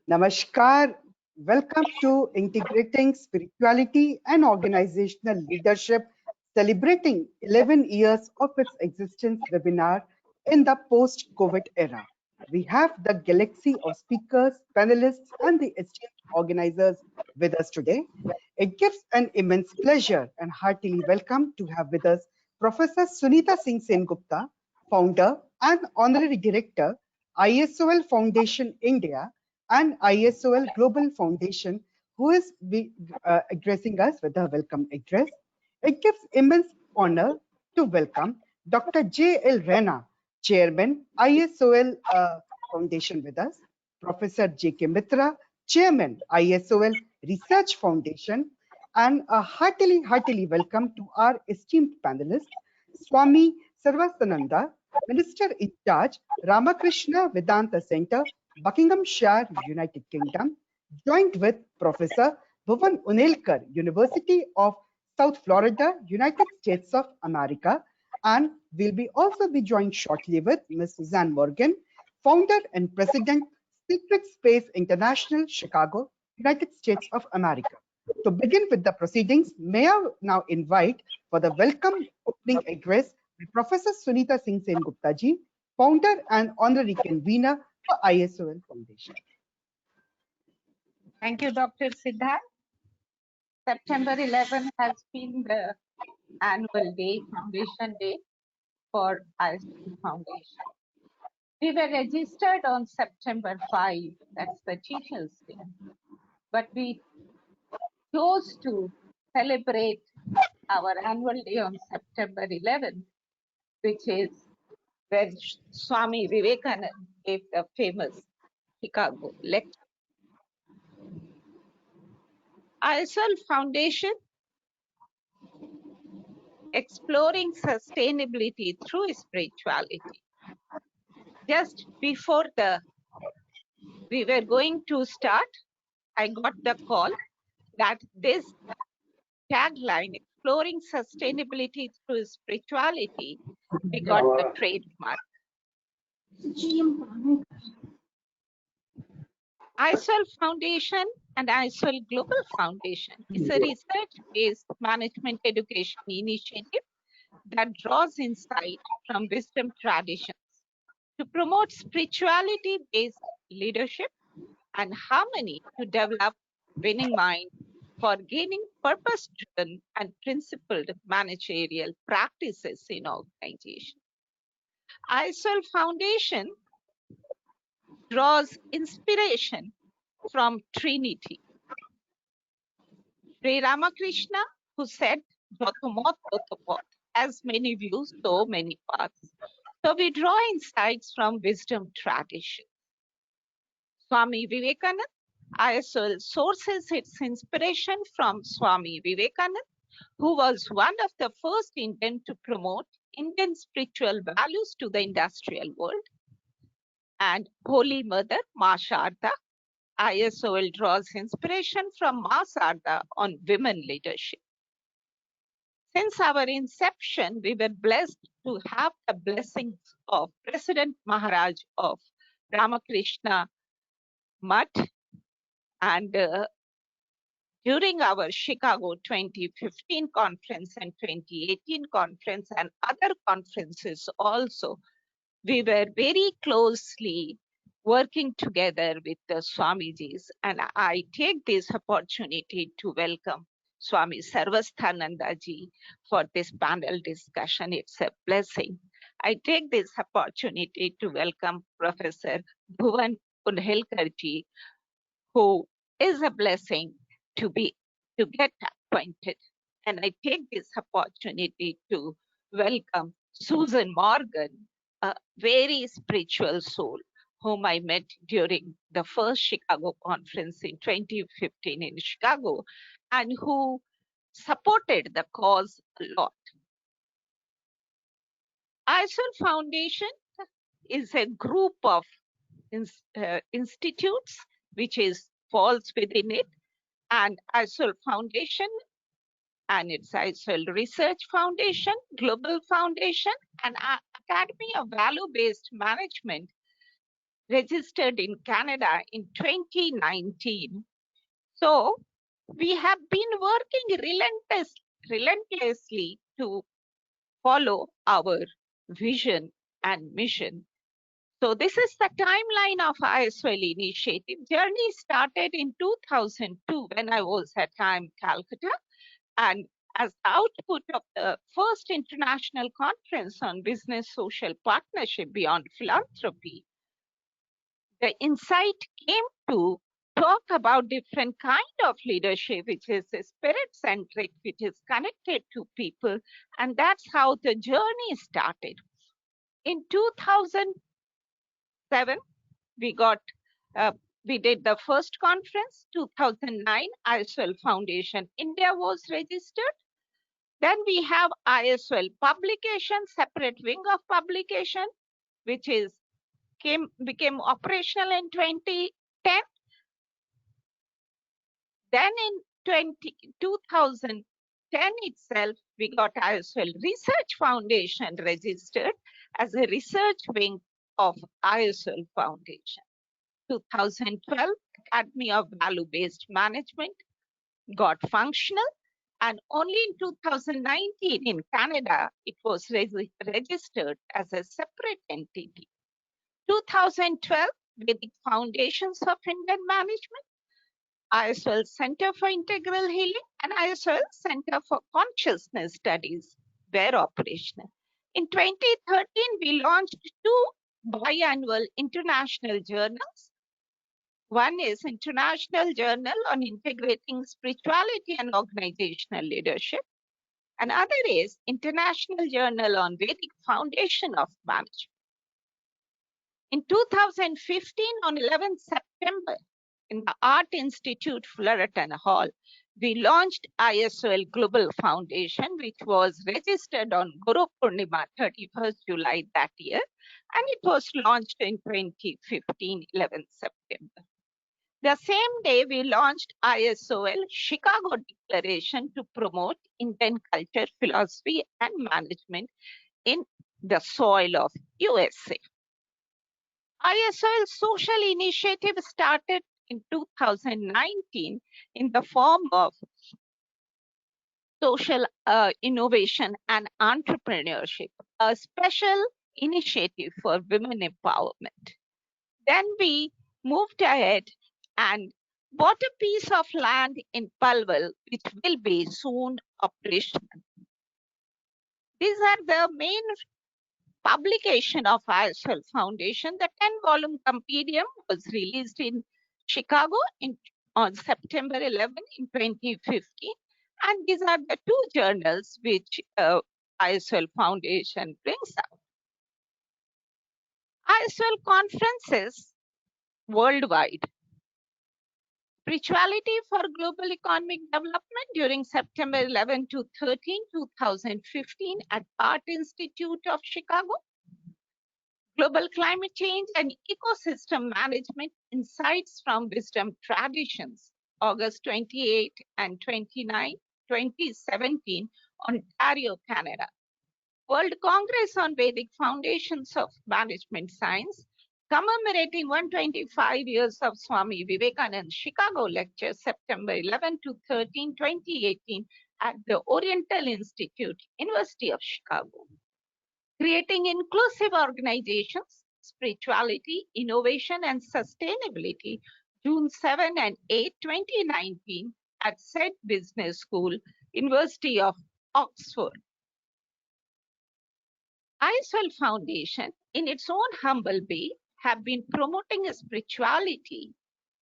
Namaskar. Welcome to Integrating Spirituality and Organizational Leadership, celebrating 11 years of its existence webinar in the post-COVID era. We have the galaxy of speakers, panelists, and the esteemed organizers with us today. It gives an immense pleasure and heartily welcome to have with us Professor Sunita Singh Sengupta, founder and honorary director, ISOL Foundation India, and ISOL Global Foundation, who is addressing us with a welcome address. It gives immense honor to welcome Dr. J.L. Rana, Chairman, ISOL Foundation with us, Professor J.K. Mitra, Chairman, ISOL Research Foundation, and a heartily welcome to our esteemed panelists, Swami Sarvasananda, Minister in charge, Ramakrishna Vedanta Center, Buckinghamshire, United Kingdom, joined with Professor Bhuvan Unelkar, University of South Florida, United States of America, and we'll also be joined shortly with Ms. Suzanne Morgan, founder and president, Secret Space International, Chicago, United States of America. To begin with the proceedings, may I now invite for the welcome opening address Professor Sunita Singh Sengupta ji, founder and honorary convener for ISOL Foundation. Thank you, Dr. Siddharth. September 11 has been the annual day, Foundation Day for ISOL Foundation. We were registered on September 5, that's the Teachers' Day, but we chose to celebrate our annual day on September 11, which is where Swami Vivekananda gave the famous Chicago lecture. ISOL Foundation, exploring sustainability through spirituality. Just before we were going to start, I got the call that this tagline, exploring sustainability through spirituality, we got the trademark. ISOL Foundation and ISOL Global Foundation is a research-based management education initiative that draws insight from wisdom traditions to promote spirituality-based leadership and harmony to develop winning mind for gaining purpose-driven and principled managerial practices in organizations. ISOL Foundation draws inspiration from Trinity. Sri Ramakrishna, who said, as many views, so many paths. So we draw insights from wisdom tradition. Swami Vivekananda, ISOL sources its inspiration from Swami Vivekananda, who was one of the first Indians to promote Indian spiritual values to the industrial world. And Holy Mother, Ma Sharda, ISOL draws inspiration from Ma Sharda on women leadership. Since our inception, we were blessed to have the blessings of President Maharaj of Ramakrishna Mutt, and during our Chicago 2015 conference and 2018 conference and other conferences also, we were very closely working together with the Swamijis, and I take this opportunity to welcome Swami Sarvasananda ji for this panel discussion. It's a blessing. I take this opportunity to welcome Professor Bhuvan Unhelkar ji, who is a blessing to get acquainted. And I take this opportunity to welcome Susan Morgan, a very spiritual soul whom I met during the first Chicago conference in 2015 in Chicago, and who supported the cause a lot. ISOL Foundation is a group of institutes which falls within it, and ISOL Foundation and its ISOL Research Foundation, Global Foundation, and Academy of Value-Based Management registered in Canada in 2019. So we have been working relentlessly to follow our vision and mission. So this is the timeline of ISOL initiative. Journey started in 2002 when I was at IIM Calcutta, and as output of the first international conference on business social partnership beyond philanthropy, the insight came to talk about different kind of leadership, which is spirit-centric, which is connected to people, and that's how the journey started. In 2007, we did the first conference. 2009, ISOL Foundation India was registered. Then we have ISOL publication, separate wing of publication, which became operational in 2010. Then in 2010 itself, we got ISOL Research Foundation registered as a research wing of ISOL Foundation. 2012, Academy of Value-Based Management got functional, and only in 2019 in Canada, it was registered as a separate entity. 2012, Vedic Foundations of Indian Management, ISOL Center for Integral Healing, and ISOL Center for Consciousness Studies were operational. In 2013, we launched 2 biannual international journals. One is International Journal on Integrating Spirituality and Organizational Leadership. Another is International Journal on Vedic Foundation of Management. In 2015, on 11th September, in the Art Institute Fullerton Hall, we launched ISOL Global Foundation, which was registered on Guru Purnima, 31st July that year, and it was launched in 2015, 11th September. The same day, we launched ISOL Chicago Declaration to promote Indian culture, philosophy, and management in the soil of USA. ISOL social initiative started in 2019 in the form of social innovation and entrepreneurship, a special initiative for women empowerment. Then we moved ahead and bought a piece of land in Palwal, which will be soon operational. These are the main publication of ISOL Foundation. The 10-volume compendium was released in Chicago on September 11 in 2015. And these are the 2 journals which ISOL Foundation brings out. ISOL conferences worldwide. Spirituality for Global Economic Development during September 11 to 13, 2015 at Art Institute of Chicago. Global Climate Change and Ecosystem Management Insights from Wisdom Traditions, August 28 and 29, 2017, Ontario, Canada. World Congress on Vedic Foundations of Management Science, commemorating 125 years of Swami Vivekananda Chicago lecture, September 11 to 13, 2018 at the Oriental Institute, University of Chicago. Creating inclusive organizations, spirituality, innovation, and sustainability, June 7 and 8, 2019 at SET Business School, University of Oxford. ISOL Foundation, in its own humble way, have been promoting a spirituality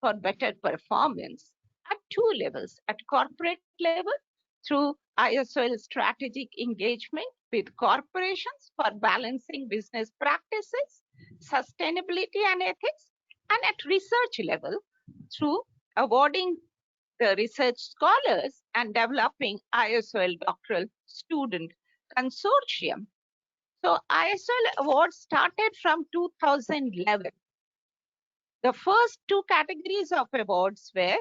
for better performance at 2 levels, at corporate level through ISOL strategic engagement with corporations for balancing business practices, sustainability and ethics, and at research level through awarding the research scholars and developing ISOL doctoral student consortium. So ISOL awards started from 2011. The first 2 categories of awards were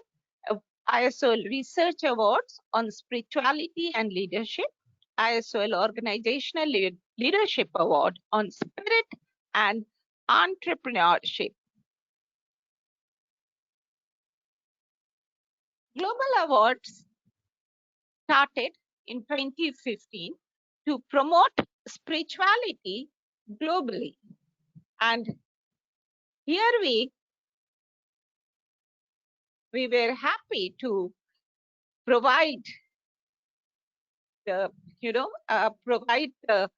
ISOL Research Awards on Spirituality and Leadership, ISOL Organizational Leadership Award on Spirit and Entrepreneurship. Global Awards started in 2015 to promote spirituality globally. And here we were happy to provide the, provide the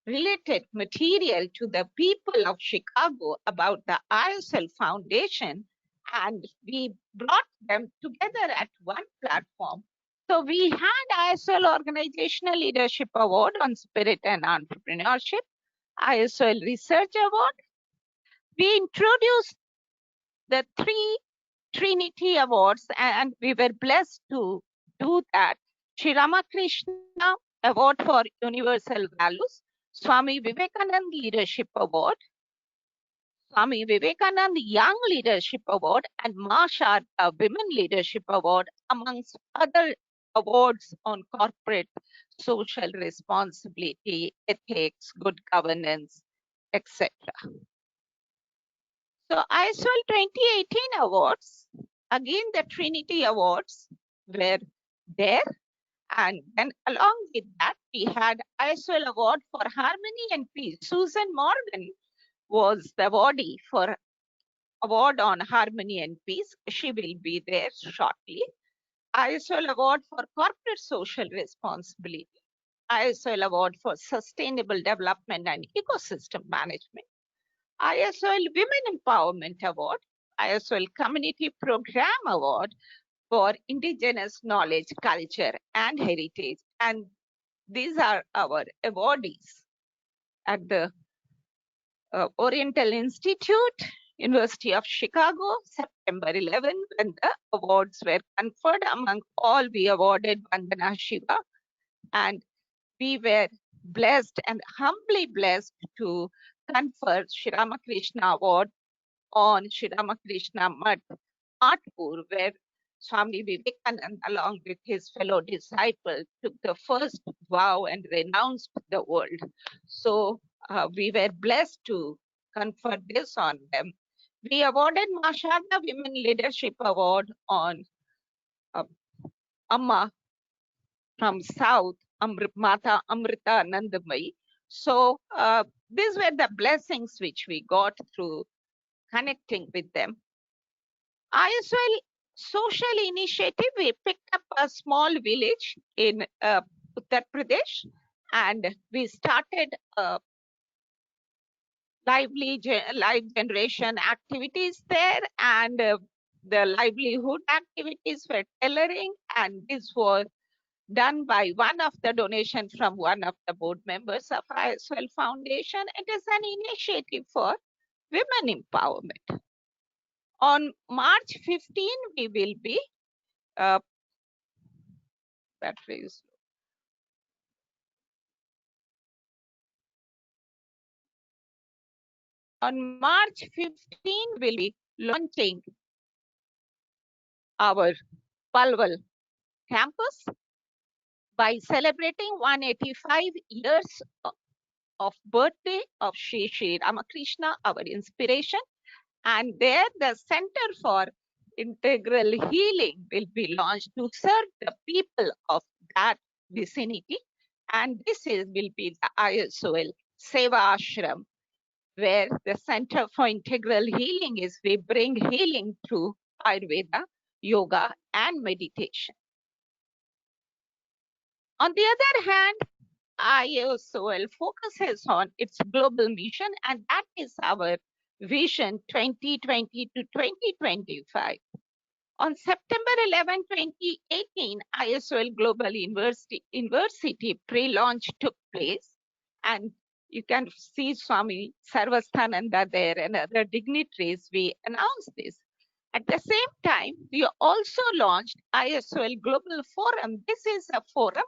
related material to the people of Chicago about the ISL Foundation, and we brought them together at one platform. So we had ISL Organizational Leadership Award on Spirit and Entrepreneurship, ISL Research Award. We introduced the three Trinity Awards, and we were blessed to do that. Sri Ramakrishna Award for Universal Values, Swami Vivekananda Leadership Award, Swami Vivekananda Young Leadership Award, and Ma Sharda Women Leadership Award, amongst other awards on corporate social responsibility, ethics, good governance, etc. So ISOL 2018 awards, again the Trinity Awards were there. And then along with that, we had ISOL Award for Harmony and Peace. Susan Morgan was the awardee for Award on Harmony and Peace. She will be there shortly. ISOL Award for Corporate Social Responsibility. ISOL Award for Sustainable Development and Ecosystem Management. ISOL Women Empowerment Award, ISOL Community Program Award for Indigenous Knowledge, Culture, and Heritage. And these are our awardees at the Oriental Institute, University of Chicago, September 11, when the awards were conferred. Among all, we awarded Vandana Shiva, and we were blessed and humbly blessed to confer Shri Ramakrishna Award on Shri Ramakrishna Math, Nagpur, where Swami Vivekananda, along with his fellow disciples, took the first vow and renounced the world. So we were blessed to confer this on them. We awarded Ma Sharda Women Leadership Award on Amma from South, Mata Amrita Nandamai. So these were the blessings which we got through connecting with them. ISOL social initiative, we picked up a small village in Uttar Pradesh, and we started live generation activities there, and the livelihood activities were tailoring, and this was done by one of the donation from one of the board members of ISOL Foundation. It is an initiative for women empowerment. On March 15, we will be batteries. On March 15, we'll be launching our Palwal campus by celebrating 185 years of birthday of Sri Ramakrishna, our inspiration. And there the Center for Integral Healing will be launched to serve the people of that vicinity. And this will be the ISOL Seva Ashram, where the Center for Integral Healing is. We bring healing through Ayurveda, yoga, and meditation. On the other hand, ISOL focuses on its global mission, and that is our vision 2020 to 2025. On September 11, 2018, ISOL Global University pre-launch took place, and you can see Swami Sarvasthananda there and other dignitaries. We announced this. At the same time, we also launched ISOL Global Forum. This is a forum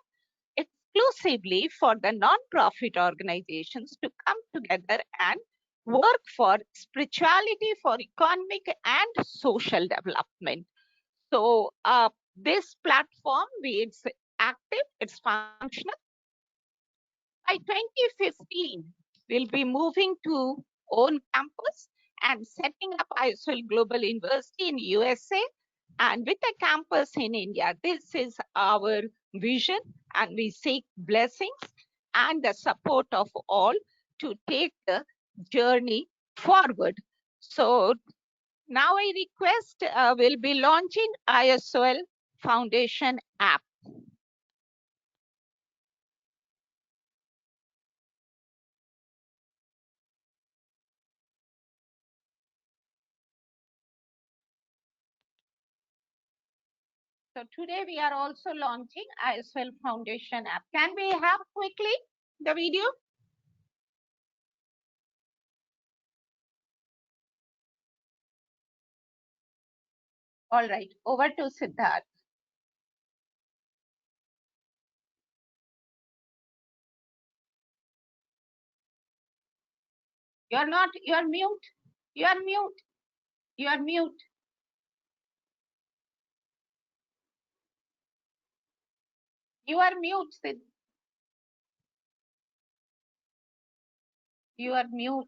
exclusively for the non-profit organizations to come together and work for spirituality, for economic and social development. So this platform, it's active, it's functional. By 2015, we'll be moving to own campus and setting up ISOL Global University in USA. And with a campus in India, this is our vision, and we seek blessings and the support of all to take the journey forward. So now I request we'll be launching ISOL Foundation app. So today we are also launching ISOL Foundation app. Can we have quickly the video? All right, over to Siddharth. You're not, you're mute. You're mute. You're mute. You are mute, Sid. You are mute.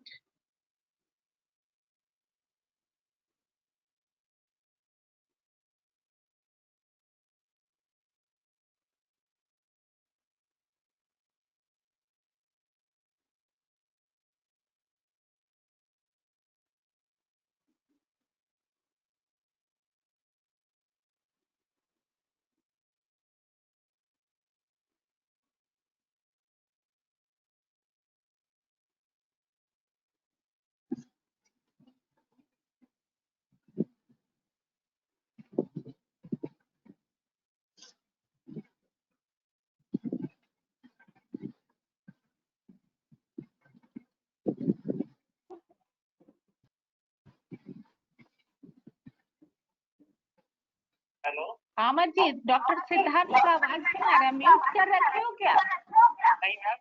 Hello Amar ji, doctor Siddharth का आवाज नहीं आ रहा, mute कर रखे हो क्या? नहीं ma'am,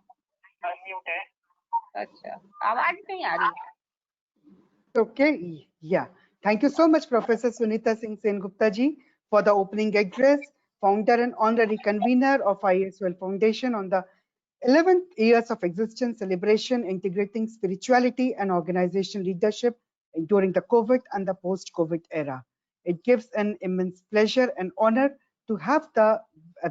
unmute है। अच्छा, आवाज नहीं आ रही। Okay, yeah. Thank you so much, Professor Sunita Singh Sengupta ji, for the opening address, founder and honorary convener of ISOL Foundation on the 11th years of existence celebration, integrating spirituality and organizational leadership during the COVID and the post-COVID era. It gives an immense pleasure and honor to have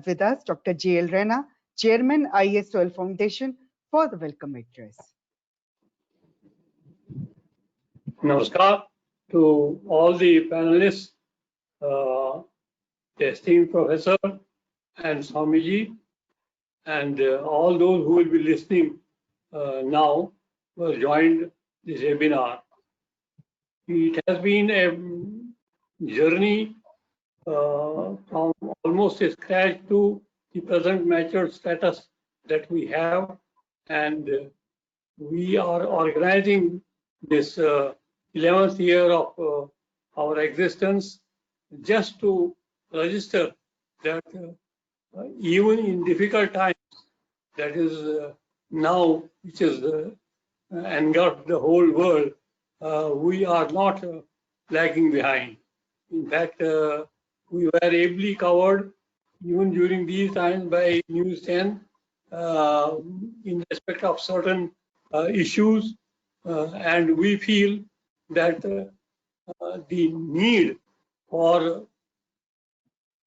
with us Dr. J.L. Rena, Chairman, ISOL Foundation, for the welcome address. Namaskar to all the panelists, esteemed professor and Swamiji, and all those who will be listening now who have joined this webinar. It has been a journey from almost a scratch to the present matured status that we have, and we are organizing this 11th year of our existence just to register that even in difficult times, that is now, which is engulfed the whole world, we are not lagging behind. In fact, we were ably covered even during these times by News 10 in respect of certain issues, and we feel that the need for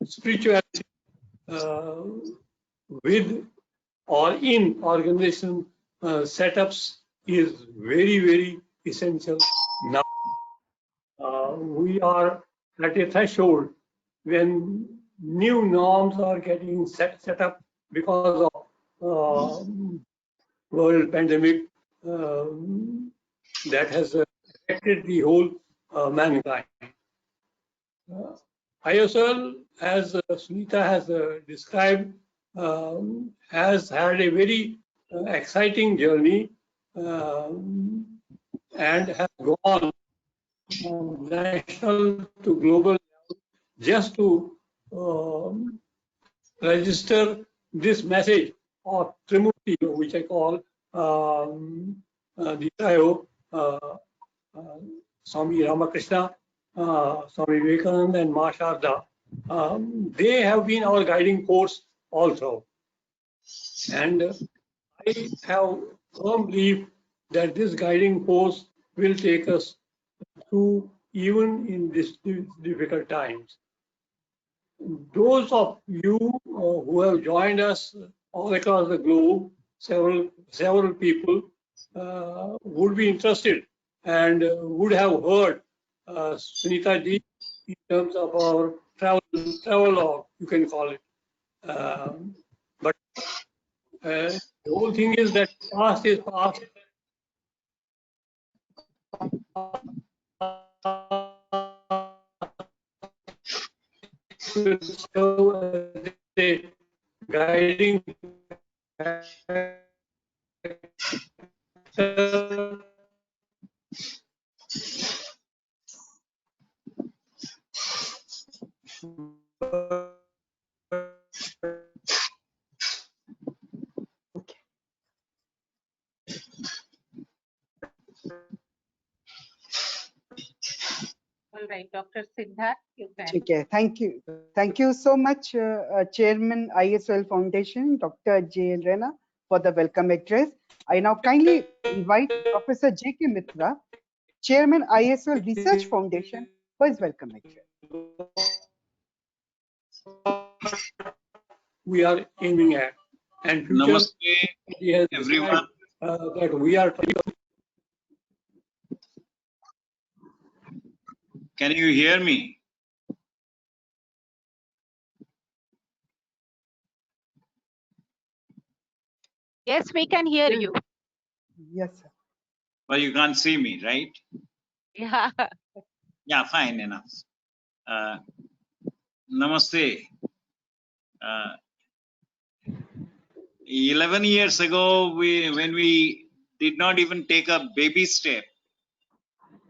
spirituality with or in organization setups is very, very essential now. We are at a threshold when new norms are getting set up because of world pandemic that has affected the whole mankind. ISOL, as Sunita has described, has had a very exciting journey and has gone from national to global level just to register this message of Trimurti, which I call the trio, Swami Ramakrishna, Swami Vivekananda, and Ma Sharda. They have been our guiding force all through. And I have firm belief that this guiding force will take us through even in these difficult times. those of you who have joined us all across the globe, several people would be interested and would have heard Sunita ji in terms of our travel log, you can call it. But the whole thing is that past is past. Guiding Okay. All right, Dr. Siddharth, you can. Okay. Thank you. Thank you so much, Chairman ISOL Foundation, Dr. J. L. Rena, for the welcome address. I now kindly invite Professor J.K. Mitra, Chairman ISOL Research Foundation, for his welcome address. we are aiming at. And future, Namaste, everyone. That we are trying. Can you hear me? Yes, we can hear you. Yes, sir. Well, you can't see me, right? Yeah. Yeah, fine enough. Namaste. 11 years ago, when we did not even take a baby step,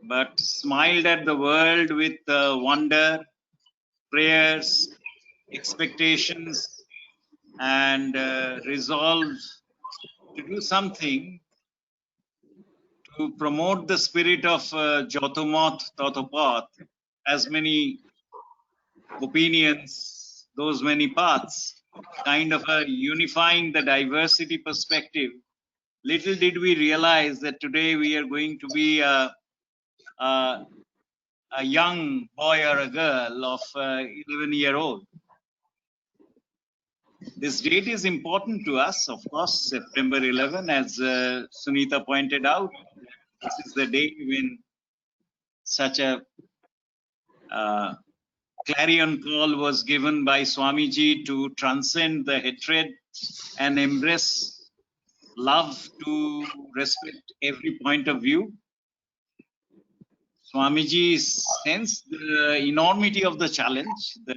but smiled at the world with wonder, prayers, expectations, and resolve to do something to promote the spirit of Jotomoth Totopath, as many opinions, those many paths, kind of unifying the diversity perspective. Little did we realize that today we are going to be a young boy or a girl of 11-year-old. This date is important to us, of course, September 11, as Sunita pointed out. This is the day when such a clarion call was given by Swamiji to transcend the hatred and embrace love, to respect every point of view. Swamiji sensed the enormity of the challenge, the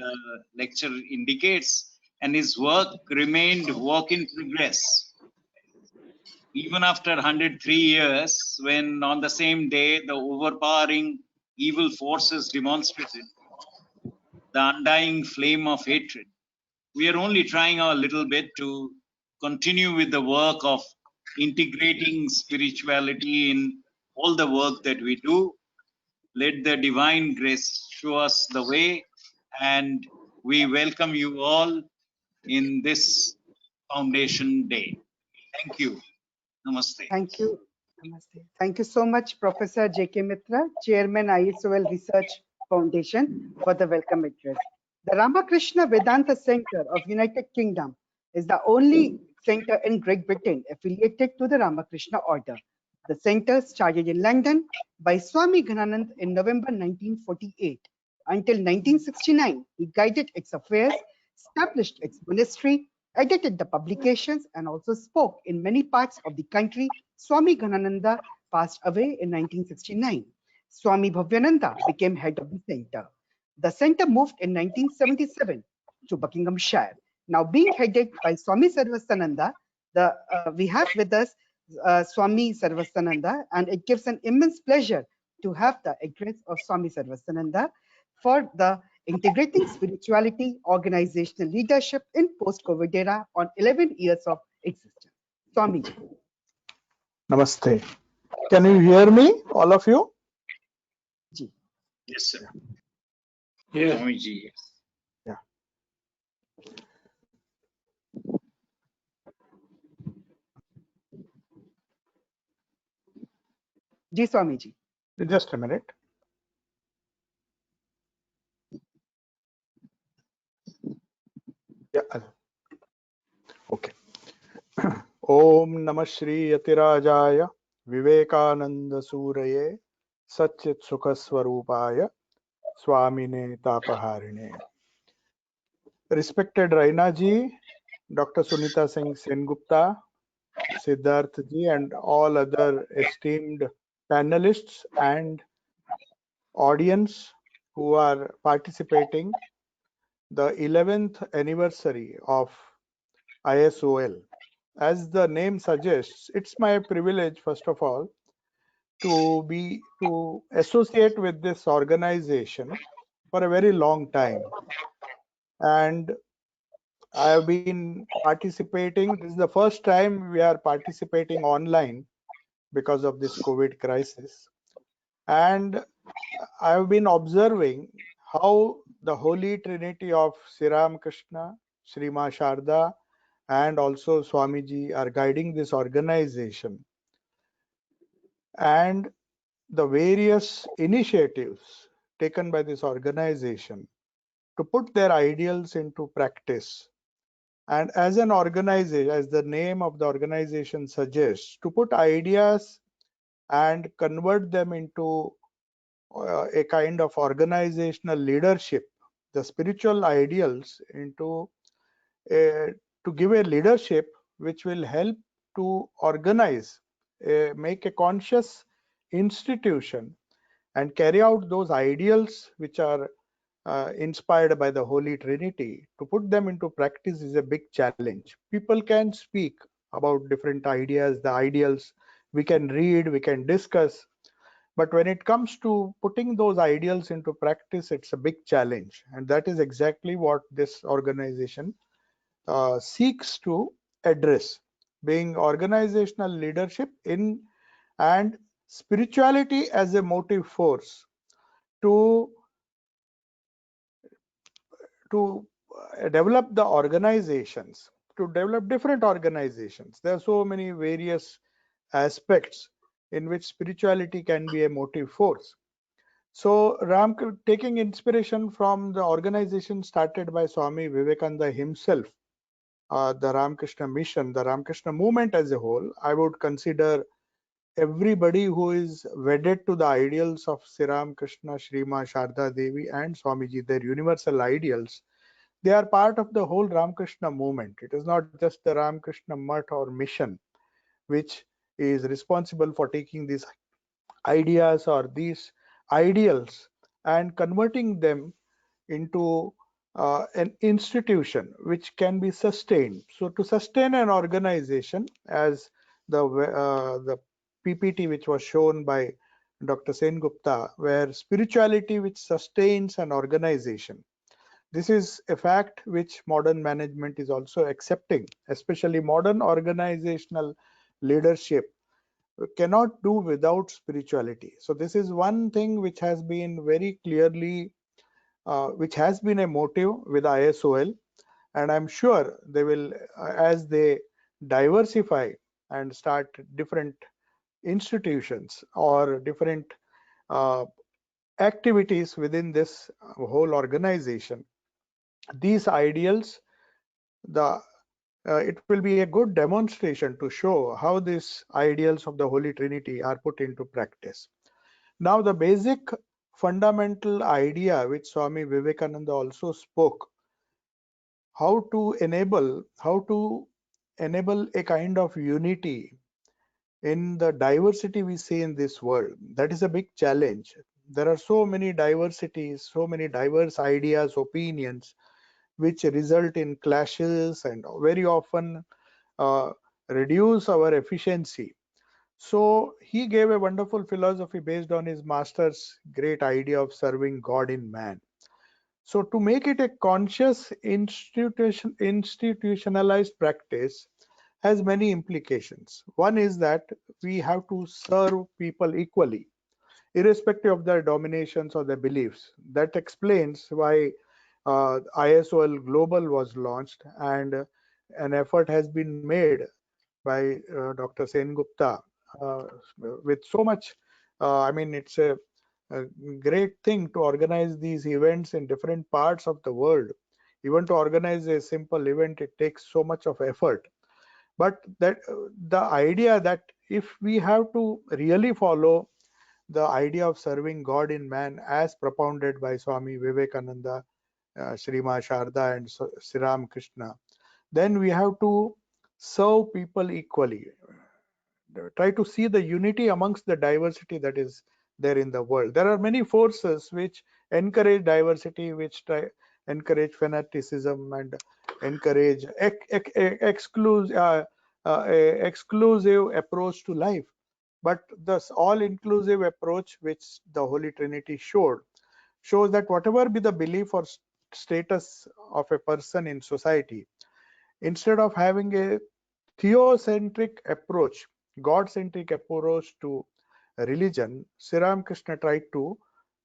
lecture indicates, and his work remained work in progress. Even after 103 years, when on the same day the overpowering evil forces demonstrated the undying flame of hatred, we are only trying our little bit to continue with the work of integrating spirituality in all the work that we do. Let the divine grace show us the way, and we welcome you all in this Foundation Day. Thank you. Namaste. Thank you. Namaste. Thank you so much, Professor J.K. Mitra, Chairman ISOL Research Foundation, for the welcome address. The Ramakrishna Vedanta Center of United Kingdom is the only center in Great Britain affiliated to the Ramakrishna Order. The center started in London by Swami Ghananand in November 1948. Until 1969, he guided its affairs, established its monastery, edited the publications, and also spoke in many parts of the country. Swami Ghanananda passed away in 1969. Swami Bhavyananda became head of the center. The center moved in 1977 to Buckinghamshire. Now being headed by Swami Sarvastananda, we have with us Swami Sarvastananda, and it gives an immense pleasure to have the address of Swami Sarvastananda for the Integrating Spirituality, Organizational Leadership in Post-COVID Era on 11 years of existence. Swami. Namaste. Can you hear me, all of you? Ji. Yes, sir. Yeah. Swamiji, yes. Yeah. Ji, Swamiji. Just a minute. Yeah. Okay. Om Namah Shri Yatirajaya Vivekananda Suraye Satchit Sukha Swarupaya Swamine Tapaharine. Respected Raina ji, Dr. Sunita Singh Sengupta, Siddharth ji, and all other esteemed panelists and audience who are participating the 11th anniversary of ISOL. As the name suggests, it's my privilege, first of all, to associate with this organization for a very long time. And I have been participating. This is the first time we are participating online because of this COVID crisis. And I have been observing how the Holy Trinity of Sri Krishna, Sri Ma Sharda, and also Swamiji are guiding this organization. And the various initiatives taken by this organization to put their ideals into practice. And as an organization, as the name of the organization suggests, to put ideas and convert them into a kind of organizational leadership, the spiritual ideals into to give a leadership which will help to organize, make a conscious institution and carry out those ideals which are inspired by the Holy Trinity. To put them into practice is a big challenge. People can speak about different ideas, the ideals, we can read, we can discuss, but when it comes to putting those ideals into practice, it's a big challenge. And that is exactly what this organization seeks to address, being organizational leadership in and spirituality as a motive force to develop the organizations, to develop different organizations. There are so many various aspects in which spirituality can be a motive force. So taking inspiration from the organization started by Swami Vivekananda himself, the Ramakrishna mission, the Ramakrishna movement as a whole, I would consider everybody who is wedded to the ideals of Sri Ramakrishna, Sri Ma Sharda Devi and Swamiji, their universal ideals. They are part of the whole Ramakrishna movement. It is not just the Ramakrishna Mutt or mission which is responsible for taking these ideas or these ideals and converting them into an institution which can be sustained. So to sustain an organization, as the PPT which was shown by Dr. Sengupta, where spirituality which sustains an organization. This is a fact which modern management is also accepting, especially modern organizational leadership cannot do without spirituality. So this is one thing which has been very clearly, which has been a motive with ISOL, and I'm sure they will, as they diversify and start different institutions or different uh, activities within this whole organization, these ideals, it will be a good demonstration to show how these ideals of the Holy Trinity are put into practice. Now, the basic fundamental idea which Swami Vivekananda also spoke, how to enable a kind of unity in the diversity we see in this world. That is a big challenge. There are so many diversities, so many diverse ideas, opinions, which result in clashes and very often uh, reduce our efficiency. So he gave a wonderful philosophy based on his master's great idea of serving God in man. So to make it a conscious institutionalized practice has many implications. One is that we have to serve people equally, irrespective of their dominations or their beliefs. That explains why ISOL Global was launched, and an effort has been made by Dr. Sengupta with so much. I mean, it's a great thing to organize these events in different parts of the world. Even to organize a simple event, it takes so much of effort. But that the idea that if we have to really follow the idea of serving God in man as propounded by Swami Vivekananda, Srima Sharda and Sri Ram Krishna, then we have to serve people equally. Try to see the unity amongst the diversity that is there in the world. There are many forces which encourage diversity, which encourage fanaticism and encourage exclusive approach to life. But this all-inclusive approach which the Holy Trinity shows that whatever be the belief or status of a person in society, instead of having a theocentric approach, God-centric approach to religion, Sri Ramakrishna tried to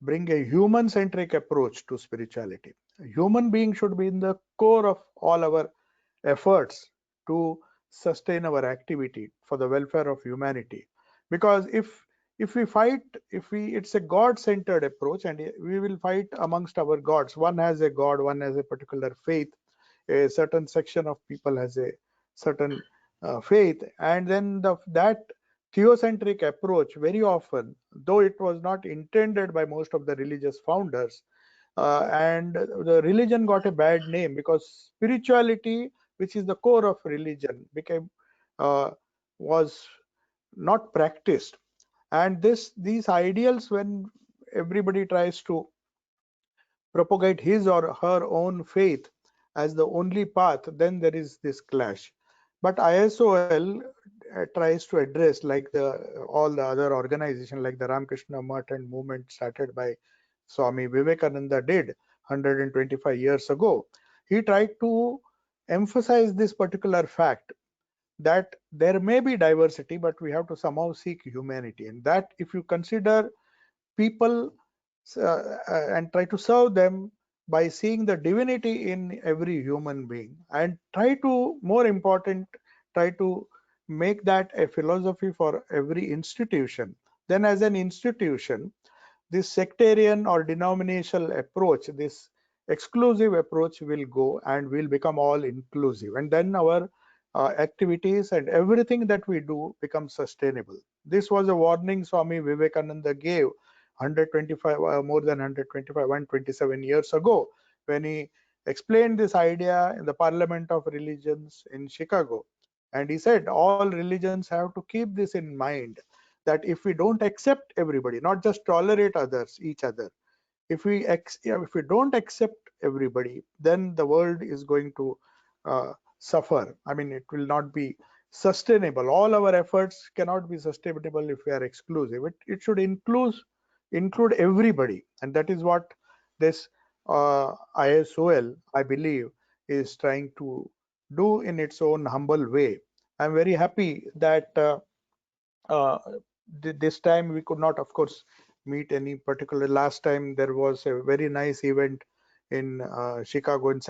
bring a human-centric approach to spirituality. A human being should be in the core of all our efforts to sustain our activity for the welfare of humanity. Because if we fight, it's a God-centered approach, and we will fight amongst our gods. One has a god, one has a particular faith, a certain section of people has a certain faith, and then that theocentric approach very often, though it was not intended by most of the religious founders, and the religion got a bad name because spirituality, which is the core of religion, became was not practiced. And these ideals, when everybody tries to propagate his or her own faith as the only path, then there is this clash. But ISOL tries to address, like all the other organizations, like the Ramakrishna Mutt and movement started by Swami Vivekananda did 125 years ago. He tried to emphasize this particular fact that there may be diversity, but we have to somehow seek humanity. And that if you consider people and try to serve them by seeing the divinity in every human being, and try to, more important, try to make that a philosophy for every institution, then as an institution, this sectarian or denominational approach, this exclusive approach will go and will become all inclusive, and then our activities and everything that we do becomes sustainable. This was a warning Swami Vivekananda gave 125 more than 125 127 years ago, when he explained this idea in the Parliament of Religions in Chicago. And he said all religions have to keep this in mind, that if we don't accept everybody, not just tolerate each other, if we don't accept everybody, then the world is going to suffer. I mean, it will not be sustainable. All our efforts cannot be sustainable if we are exclusive. It should include everybody, and that is what this ISOL, I believe, is trying to do in its own humble way. I'm very happy that uh, this time we could not, of course, meet any particular. Last time there was a very nice event in Chicago in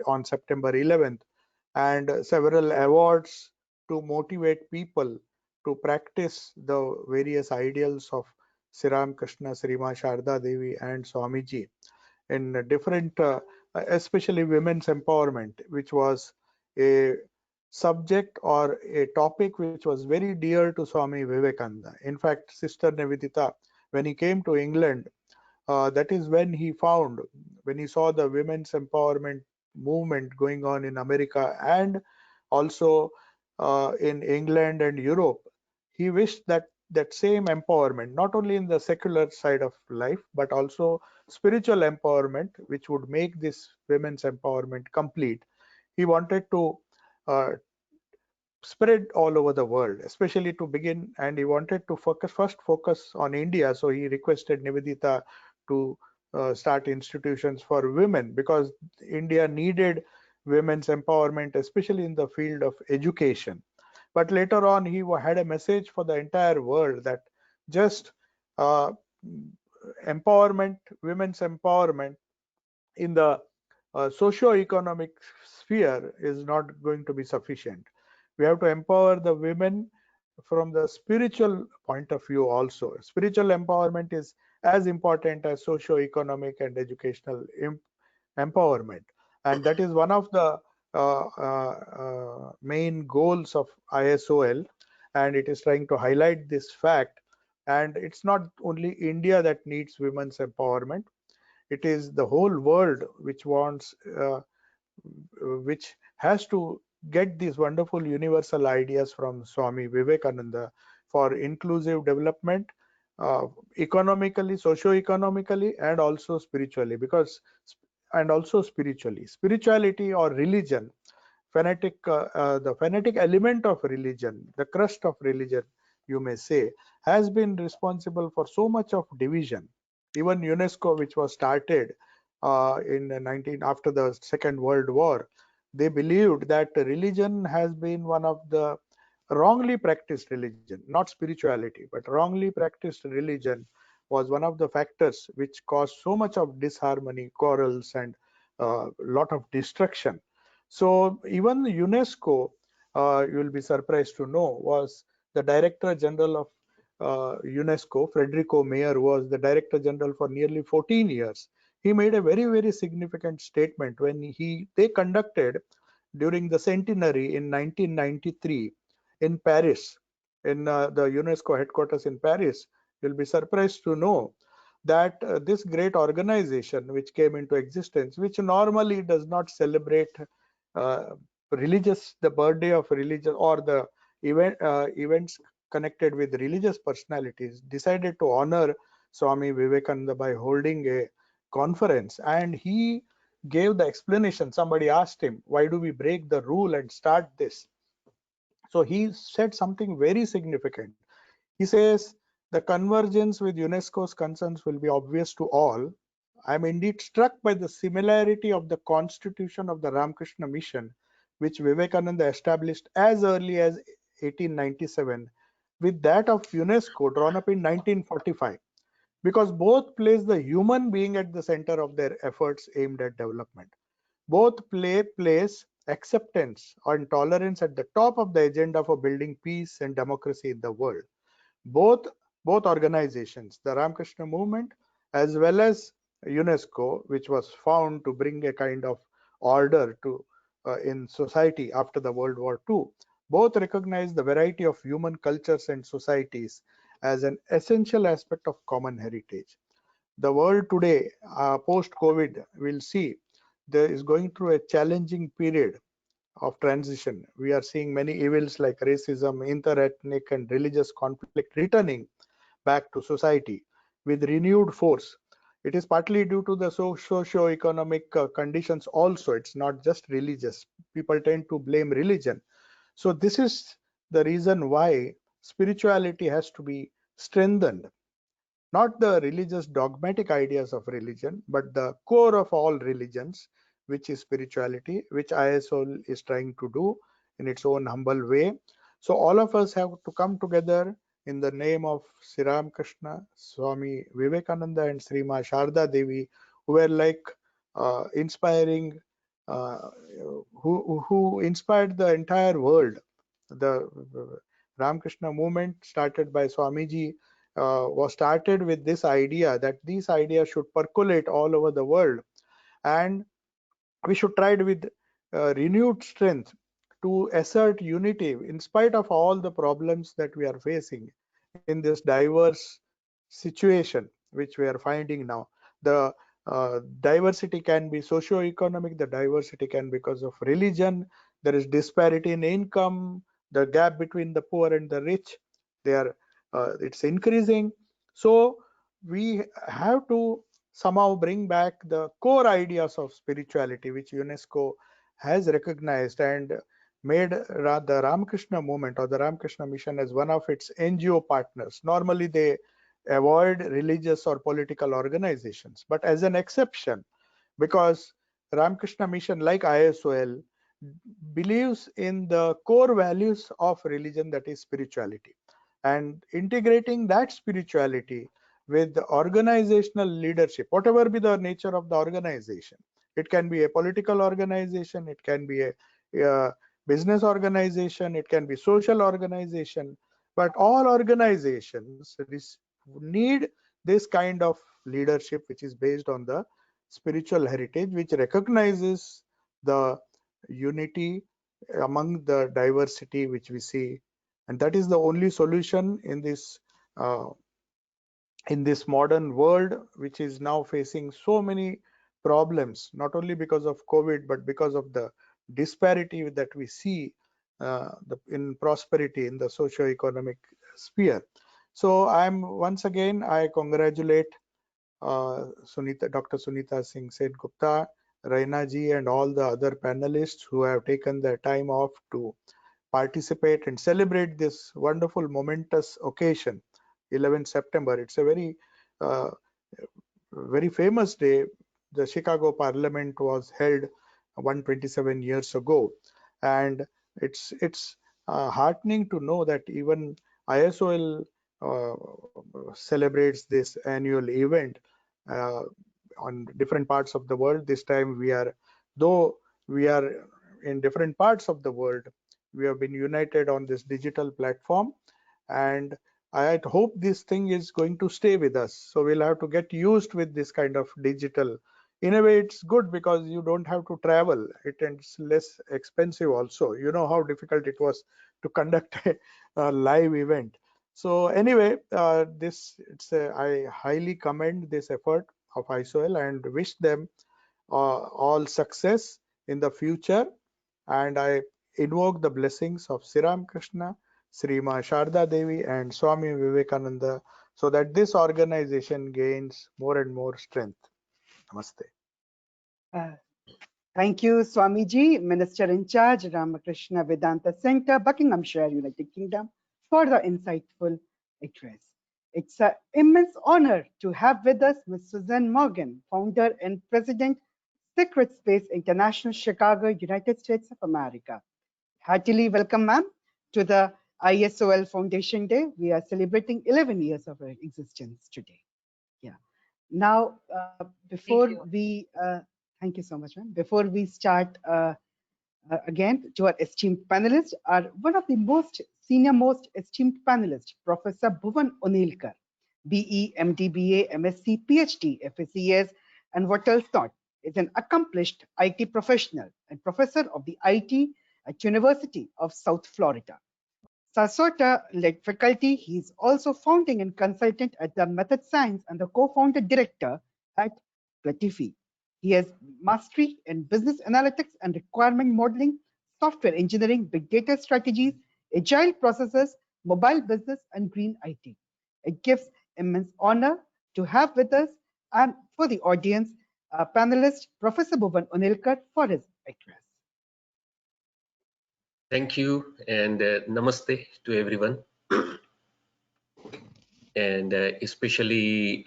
on September 11th, and several awards to motivate people to practice the various ideals of Sri Ram Krishna, Srima Sharda Devi and Swamiji in different, especially women's empowerment, which was a subject or a topic which was very dear to Swami Vivekananda. In fact, Sister Nivedita, when he came to England, that is when he saw the women's empowerment movement going on in America and also in England and Europe. He wished that that same empowerment, not only in the secular side of life, but also spiritual empowerment, which would make this women's empowerment complete. He wanted to uh, spread all over the world, especially to begin, and he wanted to first focus on India. So he requested Nivedita to start institutions for women, because India needed women's empowerment, especially in the field of education. But later on, he had a message for the entire world that just uh, empowerment, women's empowerment in the socio-economic sphere is not going to be sufficient. We have to empower the women from the spiritual point of view also. Spiritual empowerment is as important as socio-economic and educational empowerment. and that is one of the main goals of ISOL, and it is trying to highlight this fact. And it's not only India that needs women's empowerment, it is the whole world which wants which has to get these wonderful universal ideas from Swami Vivekananda for inclusive development, economically, socio-economically, and also spiritually. Spirituality or religion, the phonetic element of religion, the crust of religion, you may say, has been responsible for so much of division. Even UNESCO, which was started in after the Second World War, they believed that religion has been one of the wrongly practiced religion, not spirituality, but wrongly practiced religion was one of the factors which caused so much of disharmony, quarrels, and a lot of destruction. So even UNESCO, you will be surprised to know, was the Director General of UNESCO, Federico Mayer, was the Director General for nearly 14 years. He made a very, very significant statement when they conducted during the centenary in 1993 in Paris, in the UNESCO headquarters in Paris. You'll be surprised to know that this great organization which came into existence, which normally does not celebrate uh, the birthday of religion or the events connected with religious personalities, decided to honor Swami Vivekananda by holding a conference. And he gave the explanation. Somebody asked him, why do we break the rule and start this? So he said something very significant. He says, the convergence with UNESCO's concerns will be obvious to all. I am indeed struck by the similarity of the constitution of the Ramakrishna Mission, which Vivekananda established as early as 1897, with that of UNESCO drawn up in 1945, because both place the human being at the center of their efforts aimed at development. Both place acceptance and tolerance at the top of the agenda for building peace and democracy in the world. Both organizations, the Ramakrishna movement as well as UNESCO, which was found to bring a kind of order to in society after the World War II, both recognize the variety of human cultures and societies as an essential aspect of common heritage. The world today, post-COVID, will see there is going through a challenging period of transition. We are seeing many evils like racism, interethnic and religious conflict returning back to society with renewed force. It is partly due to the socio-economic conditions also. It's not just religious. People tend to blame religion. So this is the reason why spirituality has to be strengthened. Not the religious dogmatic ideas of religion, but the core of all religions, which is spirituality, which ISOL is trying to do in its own humble way. So all of us have to come together in the name of Sri Ramakrishna, Swami Vivekananda, and Sri Ma Sharda Devi, who were like inspiring, who inspired the entire world. The Ramakrishna movement, started by Swamiji, was started with this idea that these ideas should percolate all over the world, and we should try with renewed strength to assert unity in spite of all the problems that we are facing in this diverse situation which we are finding now. The diversity can be socio-economic, the diversity can be because of religion, there is disparity in income, the gap between the poor and the rich, it's increasing. So we have to somehow bring back the core ideas of spirituality which UNESCO has recognized and made the Ramakrishna movement or the Ramakrishna mission as one of its NGO partners. Normally they avoid religious or political organizations, but as an exception, because Ramakrishna mission, like ISOL, believes in the core values of religion, that is spirituality, and integrating that spirituality with the organizational leadership, whatever be the nature of the organization. It can be a political organization, it can be a business organization, it can be social organization, but all organizations need this kind of leadership which is based on the spiritual heritage, which recognizes the unity among the diversity which we see, and that is the only solution in this modern world, which is now facing so many problems, not only because of COVID, but because of the disparity that we see in prosperity in the socio-economic sphere. So once again, I congratulate Dr. Sunita Singh Sengupta, Raina ji, and all the other panelists who have taken their time off to participate and celebrate this wonderful, momentous occasion, 11 September. It's a uh, very famous day. The Chicago Parliament was held 127 years ago, and it's heartening to know that even ISOL celebrates this annual event uh, on different parts of the world. This time though we are in different parts of the world, we have been united on this digital platform, and I hope this thing is going to stay with us. So we'll have to get used with this kind of digital. In a way, it's good because you don't have to travel. It's less expensive also. You know how difficult it was to conduct a live event. So anyway, I highly commend this effort of ISOL and wish them all success in the future. And I invoke the blessings of Sri Ram Krishna, Sri Ma Sharda Devi, and Swami Vivekananda, so that this organization gains more and more strength. Namaste. Uh, Thank you, Swamiji, Minister in Charge, Ramakrishna Vedanta Center, Buckinghamshire, United Kingdom, for the insightful address. It's an immense honor to have with us Ms. Suzanne Morgan, founder and president, Secret Space International, Chicago, United States of America. Heartily welcome, ma'am, to the ISOL Foundation Day. We are celebrating 11 years of our existence today. Yeah. Now, thank you so much, ma'am. Before we start again, to our esteemed panelists, are one of the most esteemed panelists, Professor Bhuvan Onilkar, BE, MD, BA, MSc, PhD, FACS, and what else not, is an accomplished IT professional and professor of the IT at University of South Florida. Sarasota-led faculty, he is also founding and consultant at the Method Science and the co-founder director at Platifi. He has mastery in business analytics and requirement modeling, software engineering, big data strategies, agile processes, mobile business, and green IT. It gives immense honor to have with us and for the audience, panelist Professor Bhuvan Onilkar for his address. Thank you, and namaste to everyone, and especially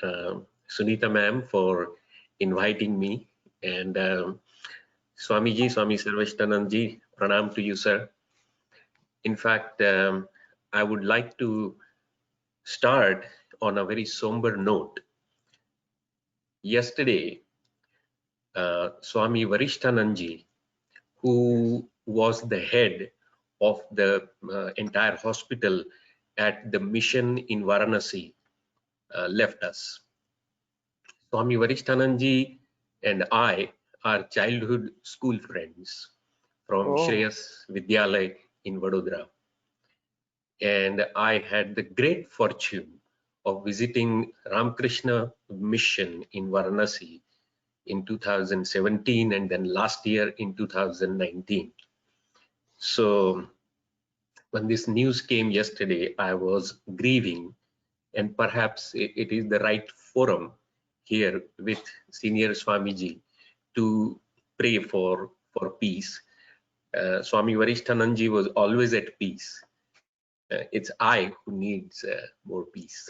Sunita ma'am for inviting me, and Swamiji, Swami Sarveshtanandji, pranam to you, sir. In fact, I would like to start on a very somber note. Yesterday, Swami Varishtanandji, who was the head of the entire hospital at the mission in Varanasi, left us. Swami Varishtanandji and I are childhood school friends from Shreyas Vidyalay in Vadodara. And I had the great fortune of visiting Ramakrishna Mission in Varanasi in 2017 and then last year in 2019. So when this news came yesterday, I was grieving, and perhaps it is the right forum here with Senior Swamiji to pray for peace. Swami Varishtanandji was always at peace. It's I who needs more peace.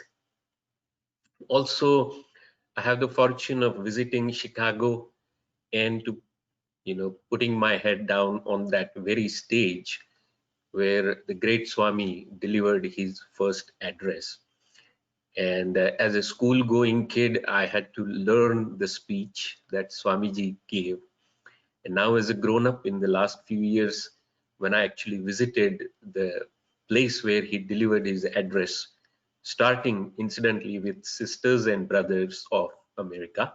Also, I have the fortune of visiting Chicago and to, putting my head down on that very stage where the great Swami delivered his first address. And as a school-going kid, I had to learn the speech that Swamiji gave. And now as a grown-up in the last few years, when I actually visited the place where he delivered his address, starting incidentally with Sisters and Brothers of America,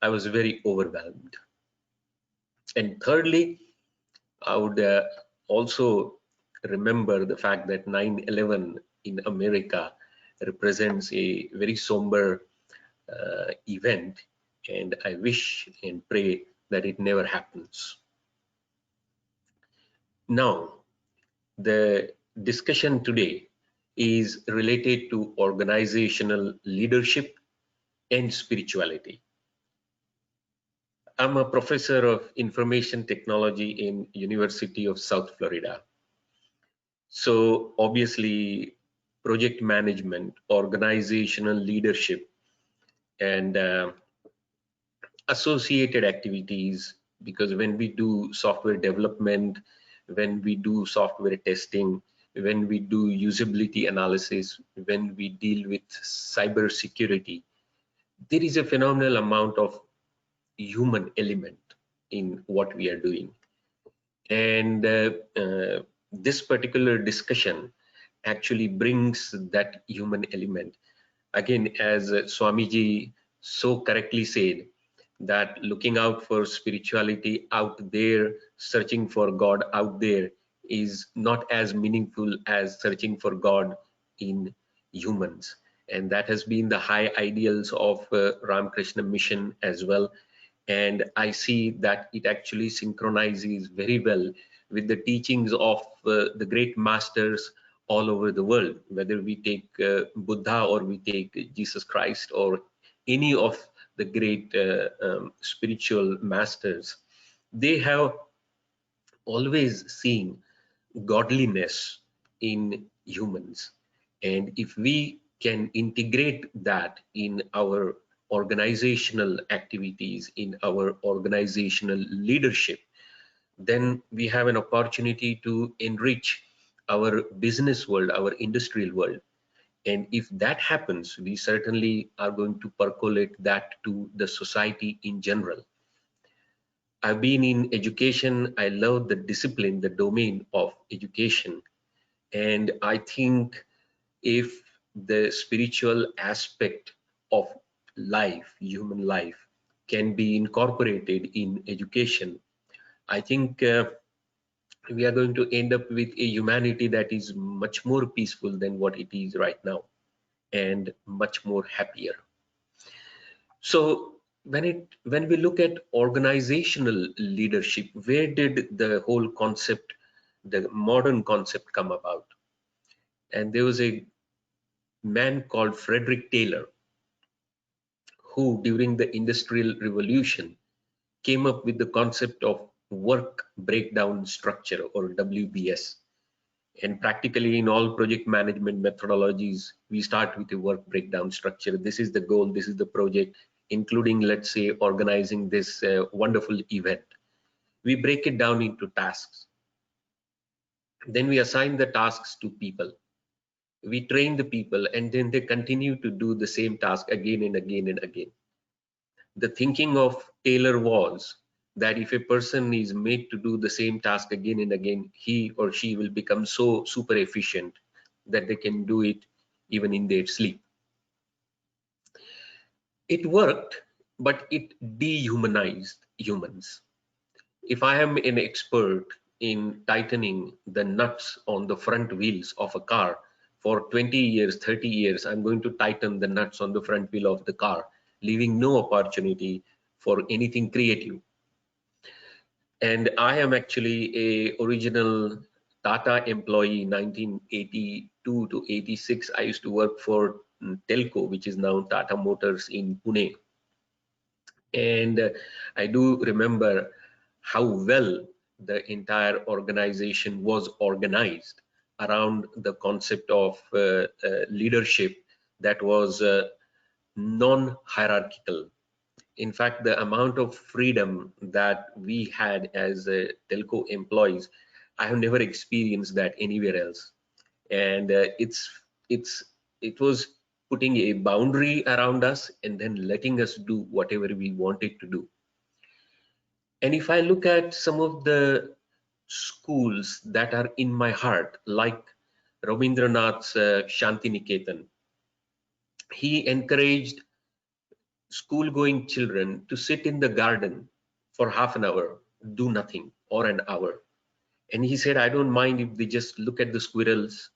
I was very overwhelmed. And thirdly, I would also remember the fact that 9/11 in America represents a very somber event, and I wish and pray that it never happens. Now, the discussion today is related to organizational leadership and spirituality. I'm a professor of information technology in University of South Florida. So obviously, project management, organizational leadership, and associated activities, because when we do software development, when we do software testing, when we do usability analysis, when we deal with cyber security, there is a phenomenal amount of human element in what we are doing. And this particular discussion actually brings that human element. Again, as Swamiji so correctly said, that looking out for spirituality out there, searching for God out there, is not as meaningful as searching for God in humans. And that has been the high ideals of Ramakrishna mission as well. And I see that it actually synchronizes very well with the teachings of the great masters all over the world, whether we take Buddha or we take Jesus Christ or any of the great spiritual masters. They have always seen godliness in humans. And if we can integrate that in our organizational activities, in our organizational leadership, then we have an opportunity to enrich our business world, our industrial world. And if that happens, we certainly are going to percolate that to the society in general. I've been in education. I love the discipline, the domain of education. And I think if the spiritual aspect of life, human life, can be incorporated in education, I think we are going to end up with a humanity that is much more peaceful than what it is right now, and much more happier. So when we look at organizational leadership, where did the whole concept, the modern concept, come about? And there was a man called Frederick Taylor, who during the Industrial Revolution came up with the concept of work breakdown structure, or WBS. And practically in all project management methodologies, we start with a work breakdown structure. This is the goal, this is the project, including, let's say, organizing this wonderful event. We break it down into tasks. Then we assign the tasks to people. We train the people, and then they continue to do the same task again and again and again. The thinking of Taylor was that if a person is made to do the same task again and again, he or she will become so super efficient that they can do it even in their sleep. It worked, but it dehumanized humans. If I am an expert in tightening the nuts on the front wheels of a car for 20 years, 30 years, I'm going to tighten the nuts on the front wheel of the car, leaving no opportunity for anything creative. And I am actually a original Tata employee, 1982 to 86. I used to work for Telco, which is now Tata Motors in Pune. And I do remember how well the entire organization was organized around the concept of leadership that was non-hierarchical. In fact, the amount of freedom that we had as telco employees, I have never experienced that anywhere else. And it was putting a boundary around us and then letting us do whatever we wanted to do. And if I look at some of the schools that are in my heart, like Rabindranath's Shantiniketan, he encouraged school-going children to sit in the garden for half an hour do nothing or an hour. And he said, I don't mind if they just look at the squirrels,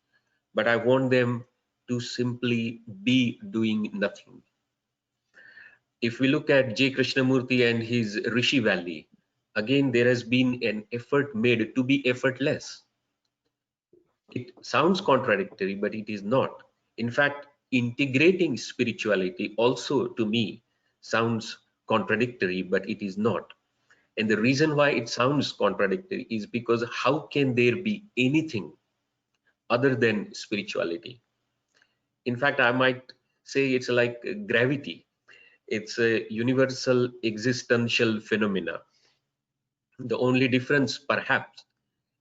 but I want them to simply be doing nothing. If we look at J. Krishnamurti and his Rishi Valley, again, there has been an effort made to be effortless. It sounds contradictory, but it is not. In fact, integrating spirituality also to me sounds contradictory, but it is not. And the reason why it sounds contradictory is because how can there be anything other than spirituality? In fact, I might say it's like gravity. It's a universal existential phenomena. The only difference perhaps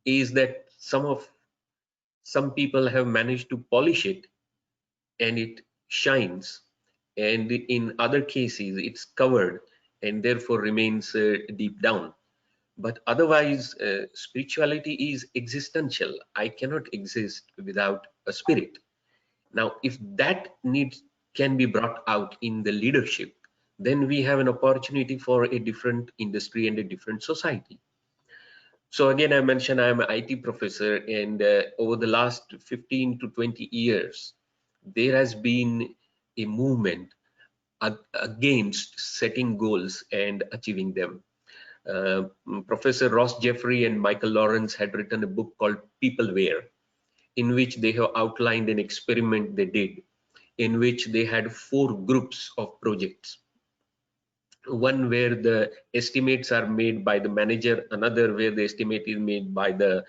is that some people have managed to polish it and it shines, and in other cases it's covered and therefore remains deep down. But otherwise, spirituality is existential. I cannot exist without a spirit. Now, if that need can be brought out in the leadership, then we have an opportunity for a different industry and a different society. So again, I mentioned I'm an IT professor, and over the last 15 to 20 years, there has been a movement against setting goals and achieving them. Professor Ross Jeffrey and Michael Lawrence had written a book called Peopleware, in which they have outlined an experiment they did, in which they had 4 groups of projects. One where the estimates are made by the manager, another where the estimate is made by the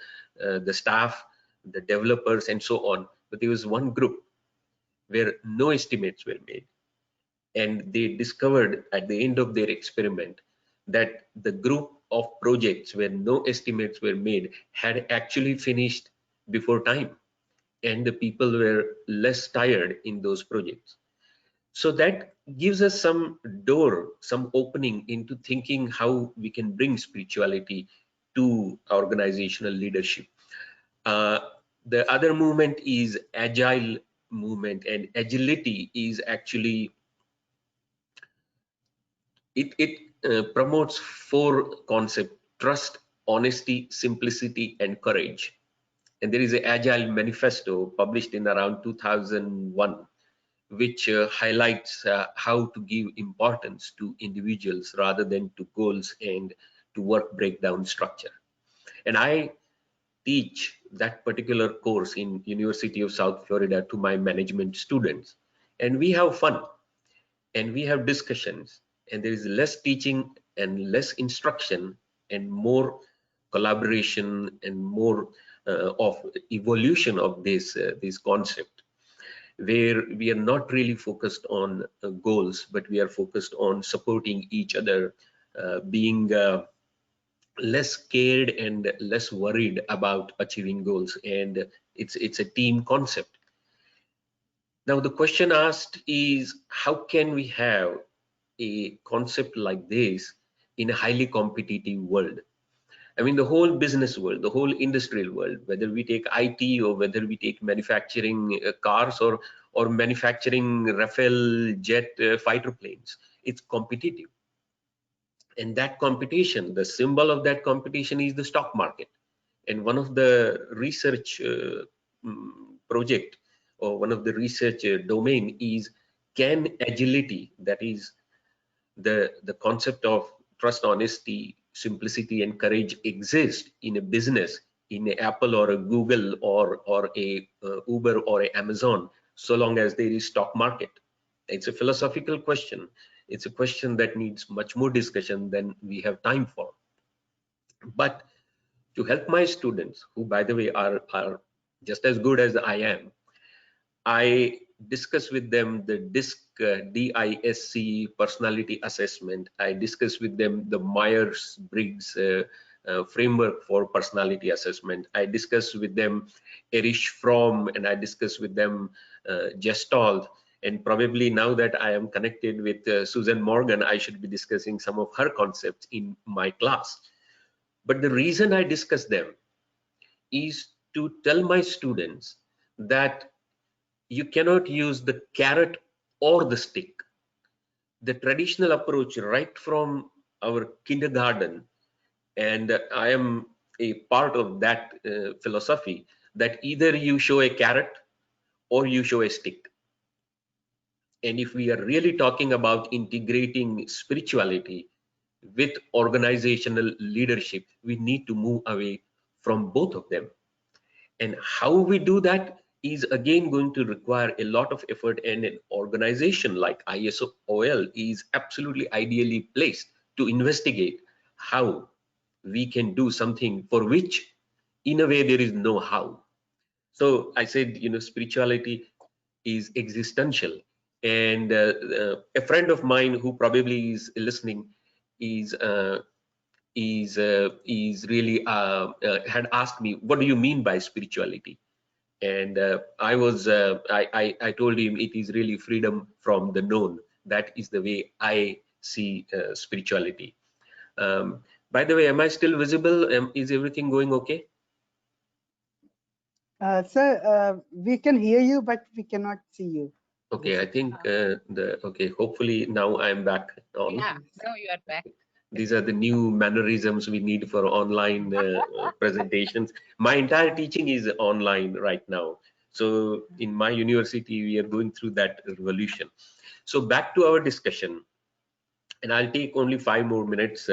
staff, the developers, and so on. But there was one group where no estimates were made, and they discovered at the end of their experiment that the group of projects where no estimates were made had actually finished before time, and the people were less tired in those projects. So that gives us some door, some opening into thinking how we can bring spirituality to organizational leadership. The other movement is agile movement, and agility is actually it promotes 4 concepts: trust, honesty, simplicity, and courage. And there is an agile manifesto published in around 2001, which highlights how to give importance to individuals rather than to goals and to work breakdown structure. And I teach that particular course in University of South Florida to my management students, and we have fun and we have discussions, and there is less teaching and less instruction and more collaboration and more of evolution of this concept, where we are not really focused on goals, but we are focused on supporting each other, being less scared and less worried about achieving goals. And it's a team concept. Now, the question asked is, how can we have a concept like this in a highly competitive world? I mean, the whole business world, the whole industrial world, whether we take IT or whether we take manufacturing cars or manufacturing Rafale jet fighter planes, it's competitive. And that competition, the symbol of that competition is the stock market. And one of the research project or one of the research domain is, can agility, that is the concept of trust, honesty, simplicity, and courage, exist in a business, in a Apple or a Google or a Uber or a Amazon, so long as there is stock market? It's a philosophical question. It's a question that needs much more discussion than we have time for. But to help my students, who by the way are just as good as I am, I discuss with them the DISC personality assessment. I discuss with them the Myers-Briggs framework for personality assessment. I discuss with them Erich Fromm, and I discuss with them Gestalt. And probably now that I am connected with Susan Morgan, I should be discussing some of her concepts in my class. But the reason I discuss them is to tell my students that you cannot use the carrot or the stick. The traditional approach right from our kindergarten And I am a part of that philosophy, that either you show a carrot or you show a stick. And if we are really talking about integrating spirituality with organizational leadership, we need to move away from both of them. And how we do that is again going to require a lot of effort, and an organization like ISOL is absolutely ideally placed to investigate how we can do something for which in a way there is no how. So I said, spirituality is existential. And a friend of mine who probably is listening is really had asked me, what do you mean by spirituality? And I told him it is really freedom from the known. That is the way I see spirituality. By the way, am I still visible? Is everything going okay? Sir, we can hear you, but we cannot see you. Okay, I think okay, hopefully now I'm back on. Yeah, now you are back. These are the new mannerisms we need for online presentations. My entire teaching is online right now. So in my university, we are going through that revolution. So back to our discussion, and I'll take only 5 more minutes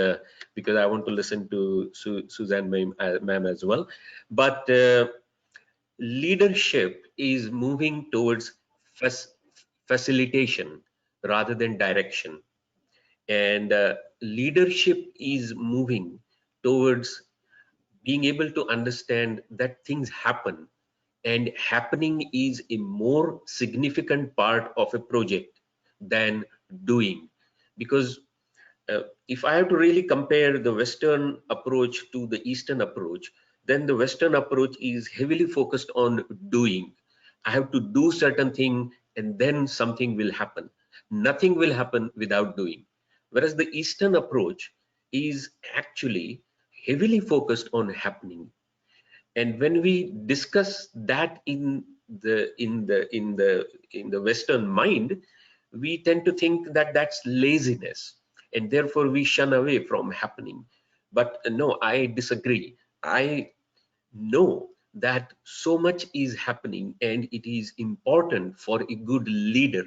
because I want to listen to Suzanne ma'am as well. But leadership is moving towards facilitation rather than direction. And leadership is moving towards being able to understand that things happen, and happening is a more significant part of a project than doing. Because if I have to really compare the Western approach to the Eastern approach, then the Western approach is heavily focused on doing. I have to do certain thing and then something will happen. Nothing will happen without doing. Whereas the Eastern approach is actually heavily focused on happening. And when we discuss that in the Western mind, we tend to think that that's laziness, and therefore we shun away from happening. But no, I disagree. I know that so much is happening, and it is important for a good leader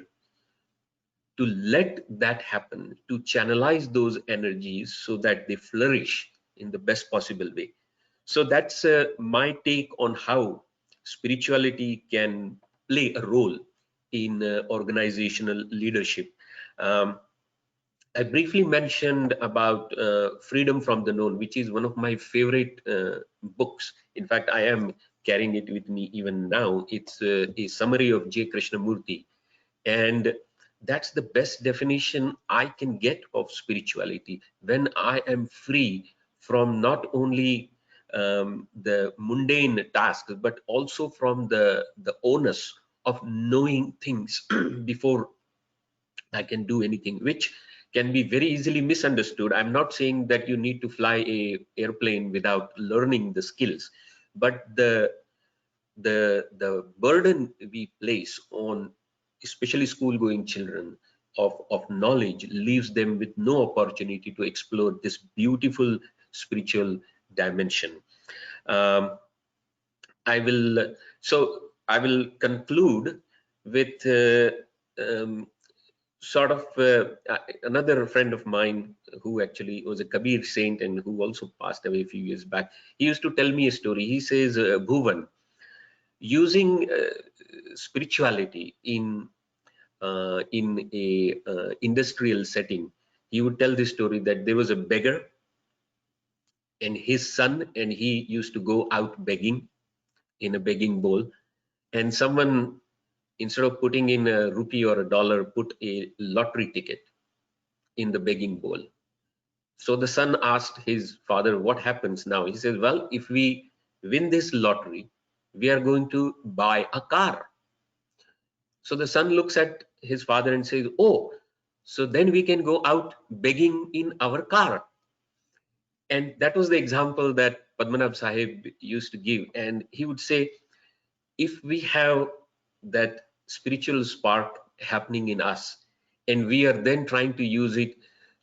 to let that happen, to channelize those energies so that they flourish in the best possible way. So that's my take on how spirituality can play a role in organizational leadership. I briefly mentioned about Freedom from the Known, which is one of my favorite books. In fact, I am carrying it with me even now. It's a summary of J. Krishnamurti, and that's the best definition I can get of spirituality. When I am free from not only the mundane tasks, but also from the onus of knowing things before I can do anything, which can be very easily misunderstood. I'm not saying that you need to fly a airplane without learning the skills, but the burden we place on especially school going children of knowledge leaves them with no opportunity to explore this beautiful spiritual dimension. I will conclude with sort of another friend of mine who actually was a Kabir saint and who also passed away a few years back. He used to tell me a story. He says, Bhuvan, using spirituality in a industrial setting, he would tell this story that there was a beggar and his son, and he used to go out begging in a begging bowl, and someone, instead of putting in a rupee or a dollar, put a lottery ticket in the begging bowl. So the son asked his father, what happens now? He says, well, if we win this lottery, we are going to buy a car. So the son looks at his father and says, oh, so then we can go out begging in our car. And that was the example that Padmanabh Sahib used to give. And he would say, if we have that spiritual spark happening in us, and we are then trying to use it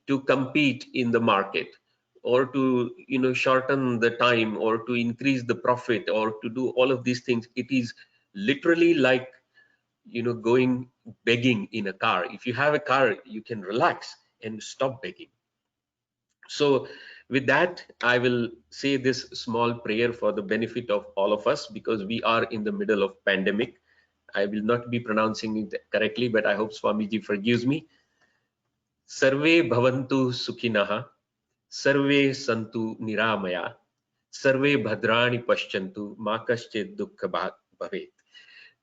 to compete in the market, or to shorten the time or to increase the profit or to do all of these things. It is literally like going begging in a car. If you have a car, you can relax and stop begging. So with that, I will say this small prayer for the benefit of all of us, because we are in the middle of pandemic. I will not be pronouncing it correctly, but I hope Swamiji forgives me. Sarve bhavantu sukhinah, sarve santu niramaya, sarve bhadrani paschantu, ma kaschid dukkha bhavet,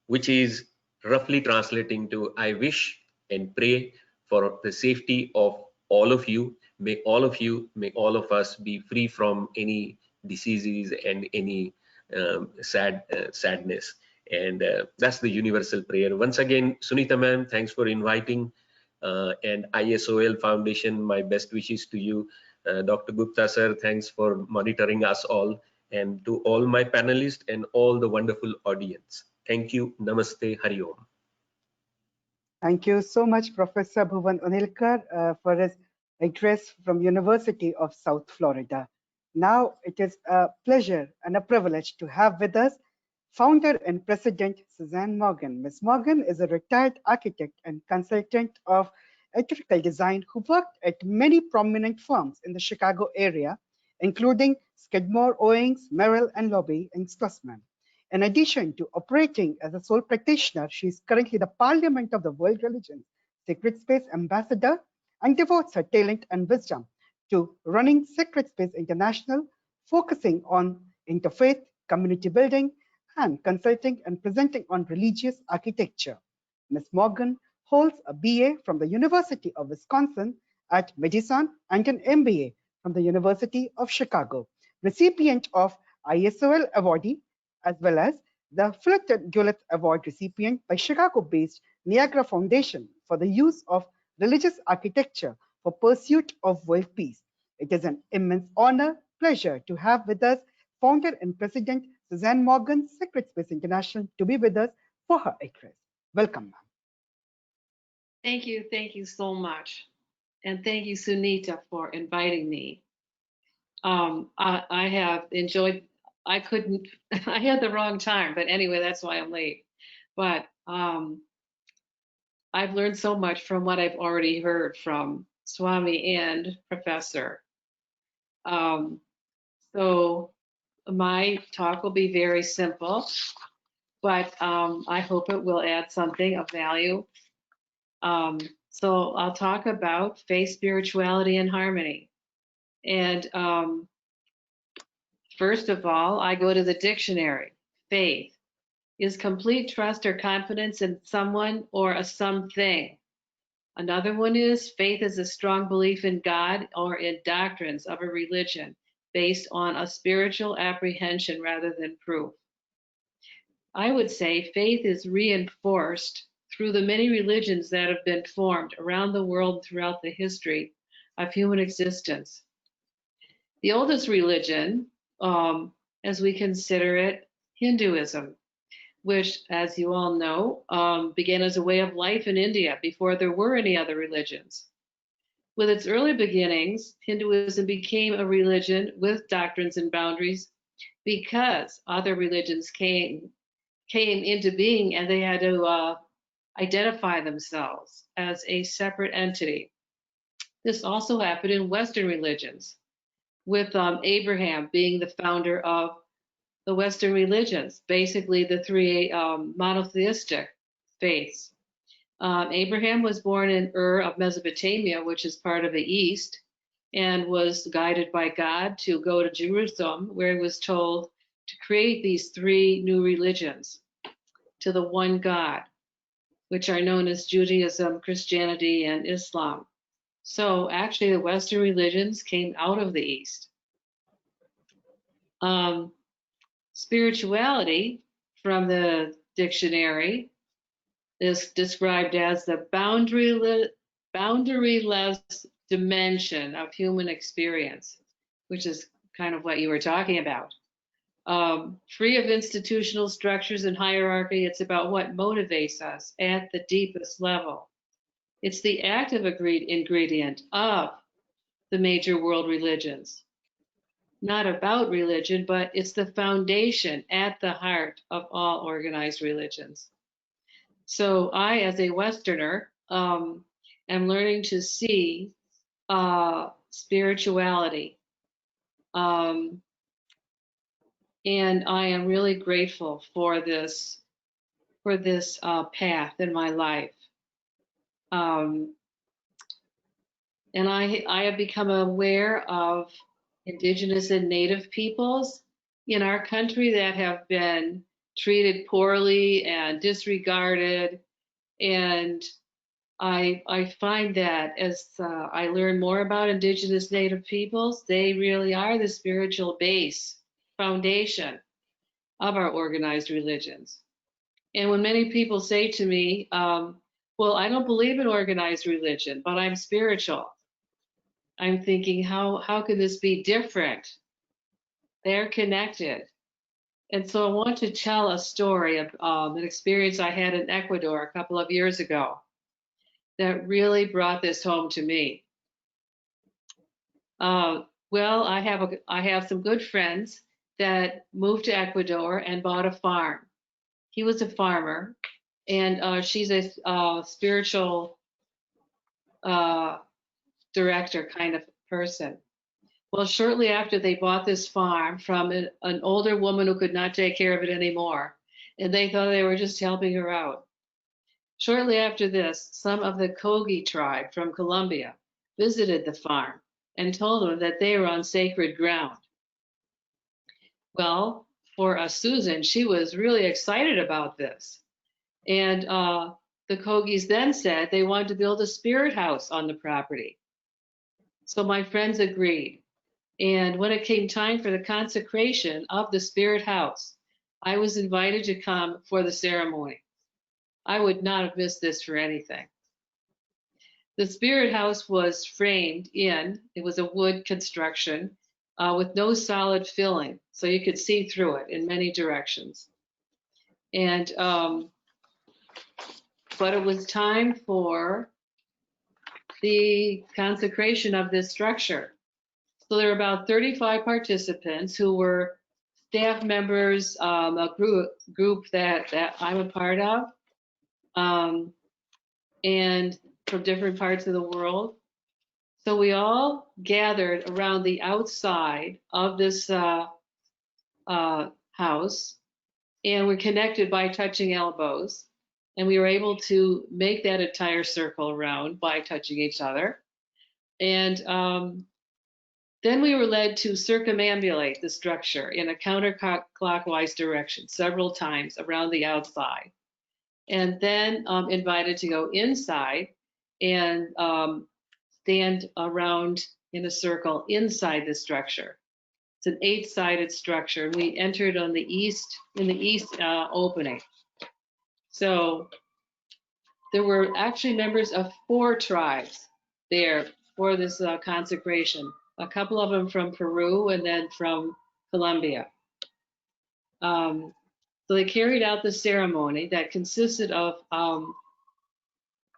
which is roughly translating to I wish and pray for the safety of all of you. May all of us be free from any diseases and any sadness. And that's the universal prayer. Once again, Sunita ma'am, thanks for inviting, and ISOL Foundation, my best wishes to you. Dr. Gupta sir, thanks for monitoring us all, and to all my panelists and all the wonderful audience. Thank you. Namaste. Hari Om. Thank you so much, Professor Bhuvan Unilkar, for his address from University of South Florida. Now it is a pleasure and a privilege to have with us founder and president Suzanne Morgan. Ms. Morgan is a retired architect and consultant of electrical design who worked at many prominent firms in the Chicago area, including Skidmore, Owings, Merrill, and Lobby and Strassman. In addition to operating as a sole practitioner, she is currently the Parliament of the World Religions Sacred Space Ambassador and devotes her talent and wisdom to running Sacred Space International, focusing on interfaith, community building, and consulting and presenting on religious architecture. Ms. Morgan holds a BA from the University of Wisconsin at Madison and an MBA from the University of Chicago, recipient of ISOL awardee, as well as the Fulton Gullet Award recipient by Chicago-based Niagara Foundation for the use of religious architecture for pursuit of world peace. It is an immense honor, pleasure to have with us founder and president Suzanne Morgan, Sacred Space International, to be with us for her address. Welcome, ma'am. Thank you so much. And thank you, Sunita, for inviting me. I have enjoyed, I had the wrong time, but anyway, that's why I'm late. But I've learned so much from what I've already heard from Swami and Professor. So my talk will be very simple, but I hope it will add something of value. So I'll talk about faith, spirituality, and harmony. And first of all, I go to the dictionary. Faith is complete trust or confidence in someone or a something. Another one is faith is a strong belief in God or in doctrines of a religion based on a spiritual apprehension rather than proof. I would say faith is reinforced through the many religions that have been formed around the world throughout the history of human existence. The oldest religion, as we consider it, Hinduism, which, as you all know, began as a way of life in India before there were any other religions. With its early beginnings, Hinduism became a religion with doctrines and boundaries because other religions came into being and they had to identify themselves as a separate entity. This also happened in Western religions, with Abraham being the founder of the Western religions, basically the three monotheistic faiths. Abraham was born in Ur of Mesopotamia, which is part of the East, and was guided by God to go to Jerusalem, where he was told to create these three new religions to the one God, which are known as Judaism, Christianity, and Islam. So actually the Western religions came out of the East. Spirituality, from the dictionary, is described as the boundaryless dimension of human experience, which is kind of what you were talking about. Free of institutional structures and hierarchy, it's about what motivates us at the deepest level. It's the active ingredient of the major world religions. not about religion, but it's the foundation at the heart of all organized religions. So I, as a Westerner, am learning to see spirituality. And I am really grateful for this path in my life. And I have become aware of indigenous and native peoples in our country that have been treated poorly and disregarded. And I find that as I learn more about indigenous native peoples, they really are the spiritual base, foundation of our organized religions. And when many people say to me, well, I don't believe in organized religion, but I'm spiritual, I'm thinking, how can this be different? They're connected. And so I want to tell a story of an experience I had in Ecuador a couple of years ago that really brought this home to me. Well, I have some good friends that moved to Ecuador and bought a farm. He was a farmer, and she's a spiritual director kind of person. Well, shortly after they bought this farm from an older woman who could not take care of it anymore, and they thought they were just helping her out. Shortly after this, some of the Kogi tribe from Colombia visited the farm and told them that they were on sacred ground. Well, for Susan, she was really excited about this. And the Kogis then said they wanted to build a spirit house on the property. So my friends agreed. And when it came time for the consecration of the spirit house, I was invited to come for the ceremony. I would not have missed this for anything. The spirit house was framed in, it was a wood construction with no solid filling, so you could see through it in many directions. And, but it was time for the consecration of this structure. So there were about 35 participants who were staff members, a group that I'm a part of, and from different parts of the world. So we all gathered around the outside of this house, and we're connected by touching elbows. And we were able to make that entire circle around by touching each other. And then we were led to circumambulate the structure in a counterclockwise direction several times around the outside. And then invited to go inside and stand around in a circle inside the structure. It's an 8-sided structure, and we entered on the east opening. So there were actually members of 4 tribes there for this consecration. A couple of them from Peru and then from Colombia. So they carried out the ceremony that consisted of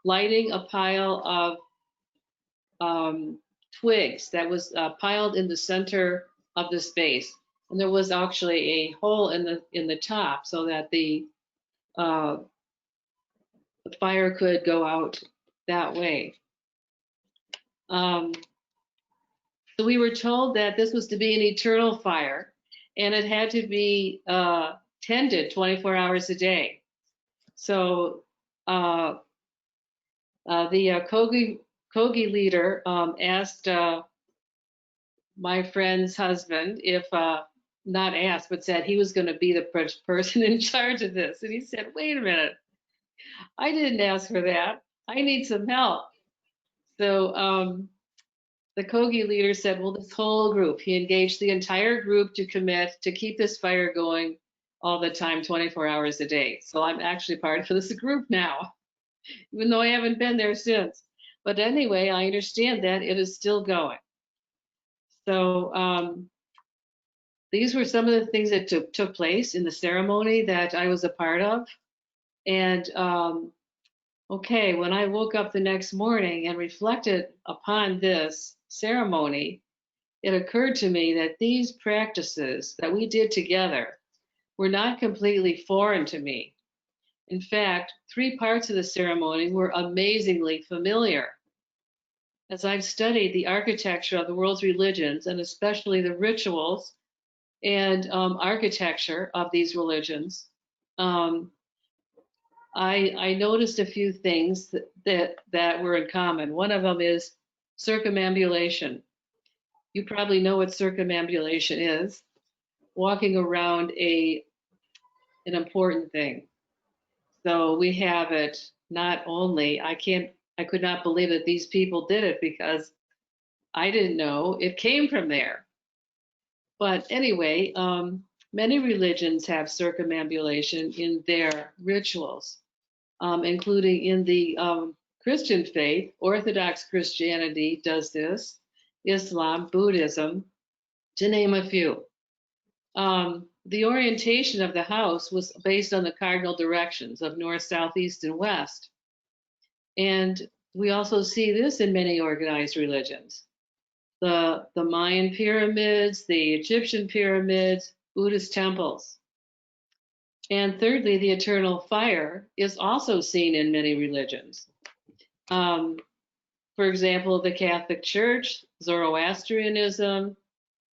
lighting a pile of twigs that was piled in the center of the space, and there was actually a hole in the top so that the fire could go out that way. So we were told that this was to be an eternal fire, and it had to be tended 24 hours a day. So the Kogi leader asked my friend's husband if, not asked, but said he was going to be the person in charge of this. And he said, wait a minute, I didn't ask for that. I need some help. So the Kogi leader said, well, this whole group, he engaged the entire group to commit to keep this fire going all the time, 24 hours a day. So I'm actually part of this group now, even though I haven't been there since. But anyway, I understand that it is still going. So these were some of the things that took place in the ceremony that I was a part of. And okay, when I woke up the next morning and reflected upon this ceremony, it occurred to me that these practices that we did together were not completely foreign to me. In fact, 3 parts of the ceremony were amazingly familiar. As I've studied the architecture of the world's religions, and especially the rituals and architecture of these religions, I noticed a few things that were in common. One of them is circumambulation. You probably know what circumambulation is. Walking around an important thing. So we have it not only, I could not believe that these people did it because I didn't know it came from there. But anyway, many religions have circumambulation in their rituals, including in the Christian faith. Orthodox Christianity does this, Islam, Buddhism, to name a few. The orientation of the house was based on the cardinal directions of north, south, east, and west. And we also see this in many organized religions. The Mayan pyramids, the Egyptian pyramids, Buddhist temples. And thirdly, the eternal fire is also seen in many religions. For example, the Catholic Church, Zoroastrianism,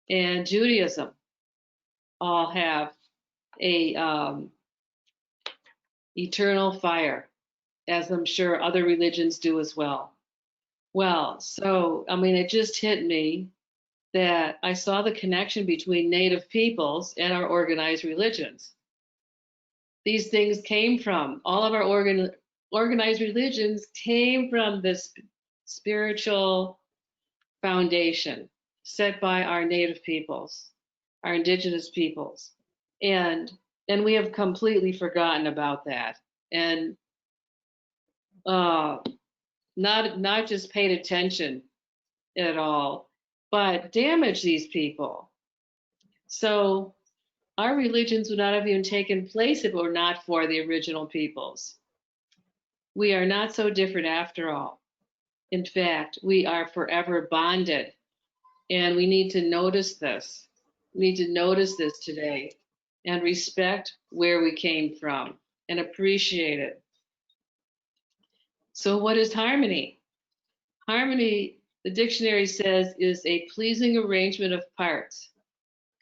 and Judaism all have a eternal fire, as I'm sure other religions do as well. Well, so, I mean, it just hit me that I saw the connection between Native peoples and our organized religions. These things came from, all of our organized religions came from this spiritual foundation set by our Native peoples, our indigenous peoples. And we have completely forgotten about that. And not just paid attention at all, but damaged these people. So our religions would not have even taken place if it were not for the original peoples. We are not so different after all. In fact, we are forever bonded, and we need to notice this. We need to notice this today and respect where we came from and appreciate it. So what is harmony? Harmony, the dictionary says, is a pleasing arrangement of parts,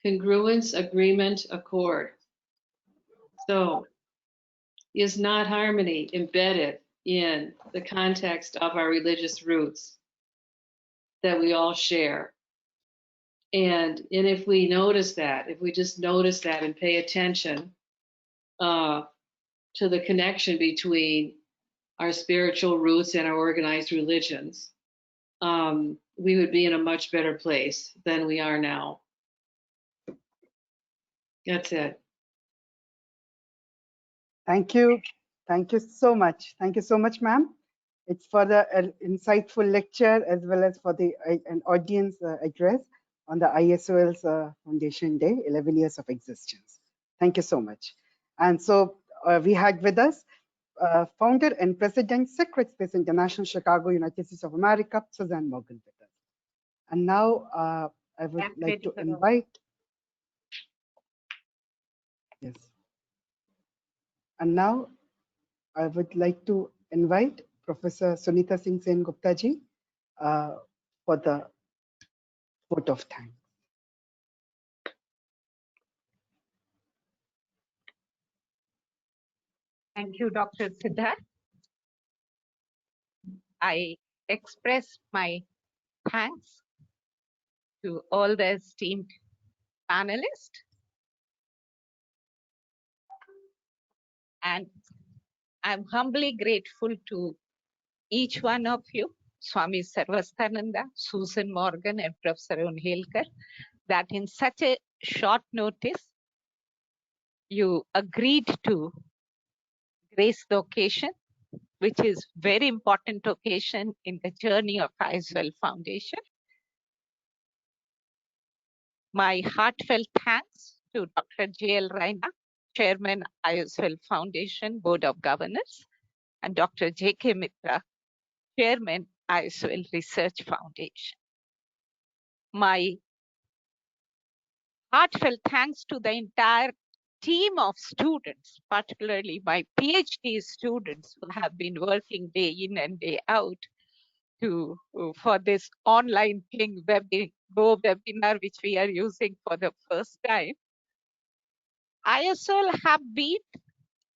congruence, agreement, accord. So is not harmony embedded in the context of our religious roots that we all share? And if we notice that, if we just notice that and pay attention to the connection between our spiritual roots and our organized religions, we would be in a much better place than we are now. That's it. Thank you. Thank you so much. Thank you so much, ma'am. It's for the insightful lecture as well as for the an audience address on the ISOL's Foundation Day, 11 years of existence. Thank you so much. And so we had with us founder and president, Secretspace International, Chicago, United States of America, Suzanne Morgan with us. And now I would like to invite, yes. And now I would like to invite Professor Sunita Singh Sengupta ji for the vote of thanks. Thank you, Dr. Siddharth. I express my thanks to all the esteemed panelists, and I'm humbly grateful to each one of you, Swami Sarvastananda, Susan Morgan, and Professor Unhelkar, that in such a short notice, you agreed to grace the occasion, which is very important occasion in the journey of ISOL Foundation. My heartfelt thanks to Dr. J.L. Raina, Chairman, ISOL Foundation Board of Governors, and Dr. J.K. Mitra, Chairman, ISOL Research Foundation. My Heartfelt thanks to the entire team of students, particularly my PhD students who have been working day in and day out for this online thing, webinar, which we are using for the first time. ISOL have been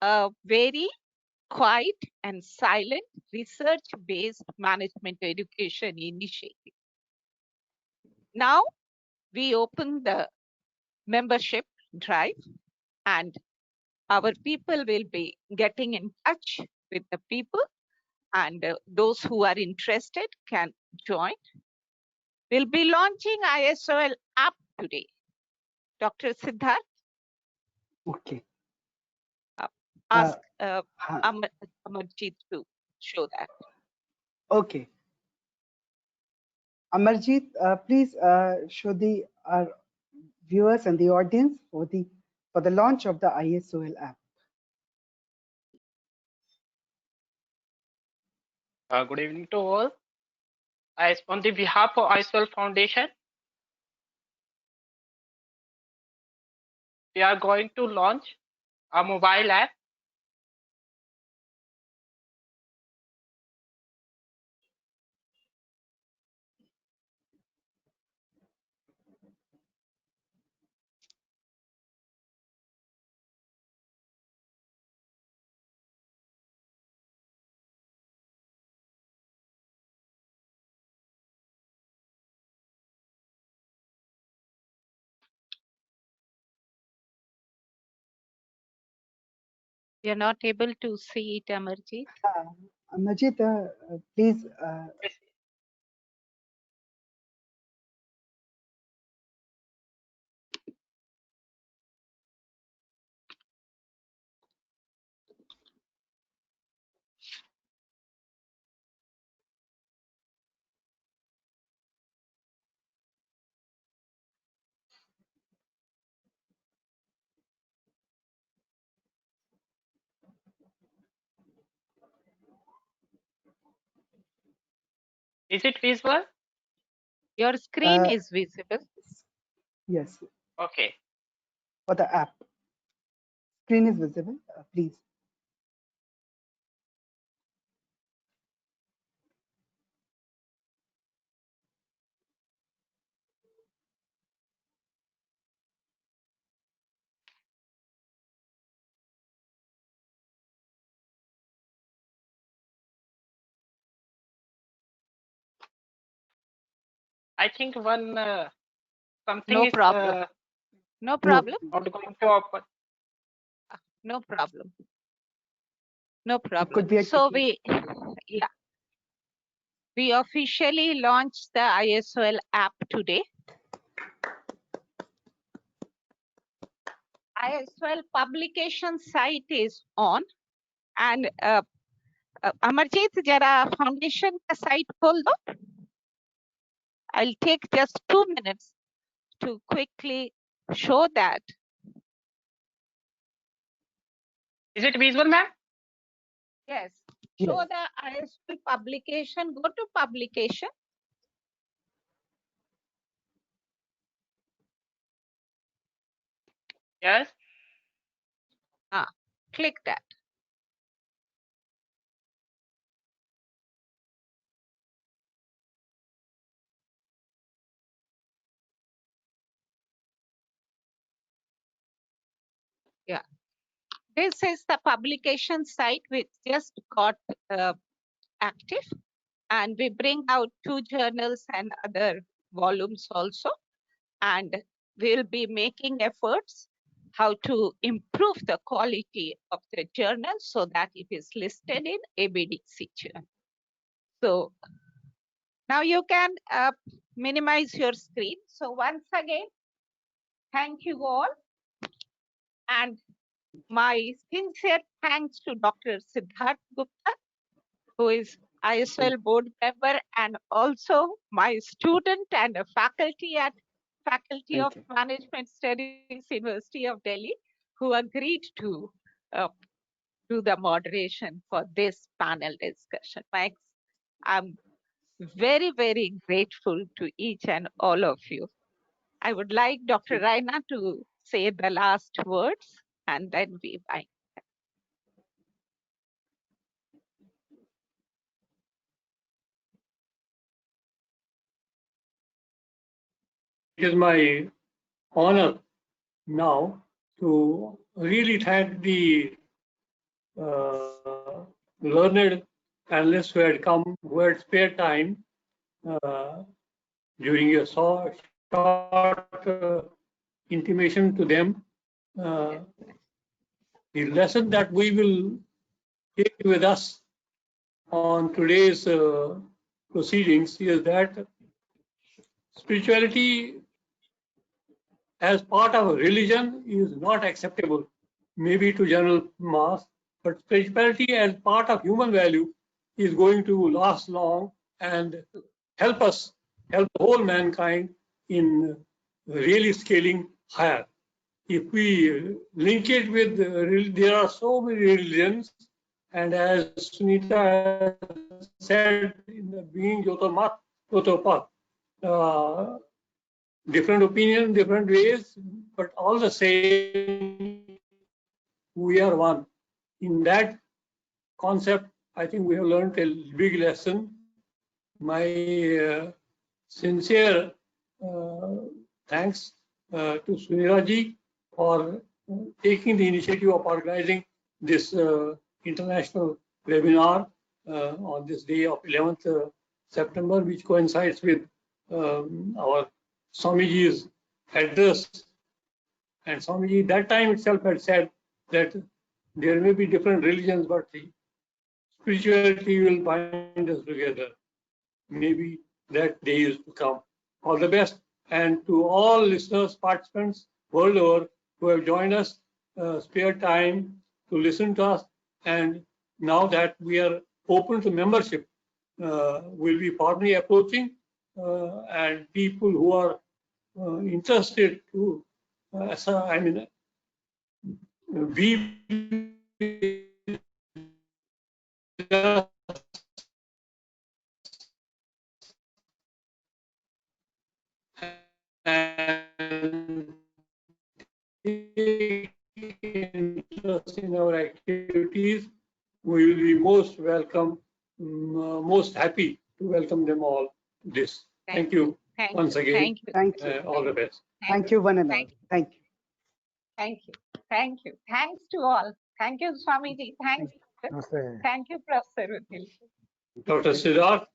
a very quiet and silent research-based management education initiative. Now we open the membership drive and our people will be getting in touch with the people, and those who are interested can join. We'll be launching ISOL app today. Dr. Siddharth, Okay. ask uh, Amarjit to show that. Okay. Amarjit, please show the our viewers and the audience for the launch of the ISOL app. Good evening to all. On the behalf of ISOL Foundation, we are going to launch a mobile app. We are not able to see it, Amarjit. Amarjit, please. Is it visible? Your screen is visible. Yes. Okay. For the app. Screen is visible, please. I think one something No is problem. No problem. not going to open. No problem. No It problem. could be a So we officially launched the ISOL app today. ISOL publication site is on, and Amarjit, jara foundation ka site khol do. I'll take just 2 minutes to quickly show that. Is it visible, ma'am? Yes. Yes. Show the ISOL publication. Go to publication. Yes. Click that. Yeah. This is the publication site which just got active, and we bring out 2 journals and other volumes also, and we'll be making efforts how to improve the quality of the journal so that it is listed in ABDC journal. So now you can minimize your screen. So once again, thank you all, and my sincere thanks to Dr. Siddharth Gupta, who is ISOL Board Member and also my student and a faculty at Faculty of Management Studies, University of Delhi, who agreed to do the moderation for this panel discussion. I'm very, very grateful to each and all of you. I would like Dr. Raina to say the last words and then we wind. It is my honor now to really thank the learned analysts who had come, who had spared time during a short intimation to them. The lesson that we will take with us on today's proceedings is that spirituality as part of a religion is not acceptable, maybe to general mass, but spirituality as part of human value is going to last long and help us, help whole mankind in really scaling higher. If we link it with, there are so many religions, and as Sunita said in the beginning, different opinions, different ways, but all the same, we are one. In that concept, I think we have learned a big lesson. My sincere thanks to Sunita ji for taking the initiative of organizing this international webinar on this day of 11th September, which coincides with our Swamiji's address. And Swamiji that time itself had said that there may be different religions, but the spirituality will bind us together. Maybe that day is to come. All the best. And to all listeners, participants world over who have joined us, spare time to listen to us. And now that we are open to membership, we'll be formally approaching and people who are interested to, I mean, we and take interest in our activities, we will be most welcome, most happy to welcome them all to this. Thank you once again. Thank you. Thank you. All the best. Thank you, one and all. Thank you. Thank you. Thank you. Thanks to all. Thank you, Swamiji. Thanks. Namaste. Thank you, Professor Util. Dr. Siddharth.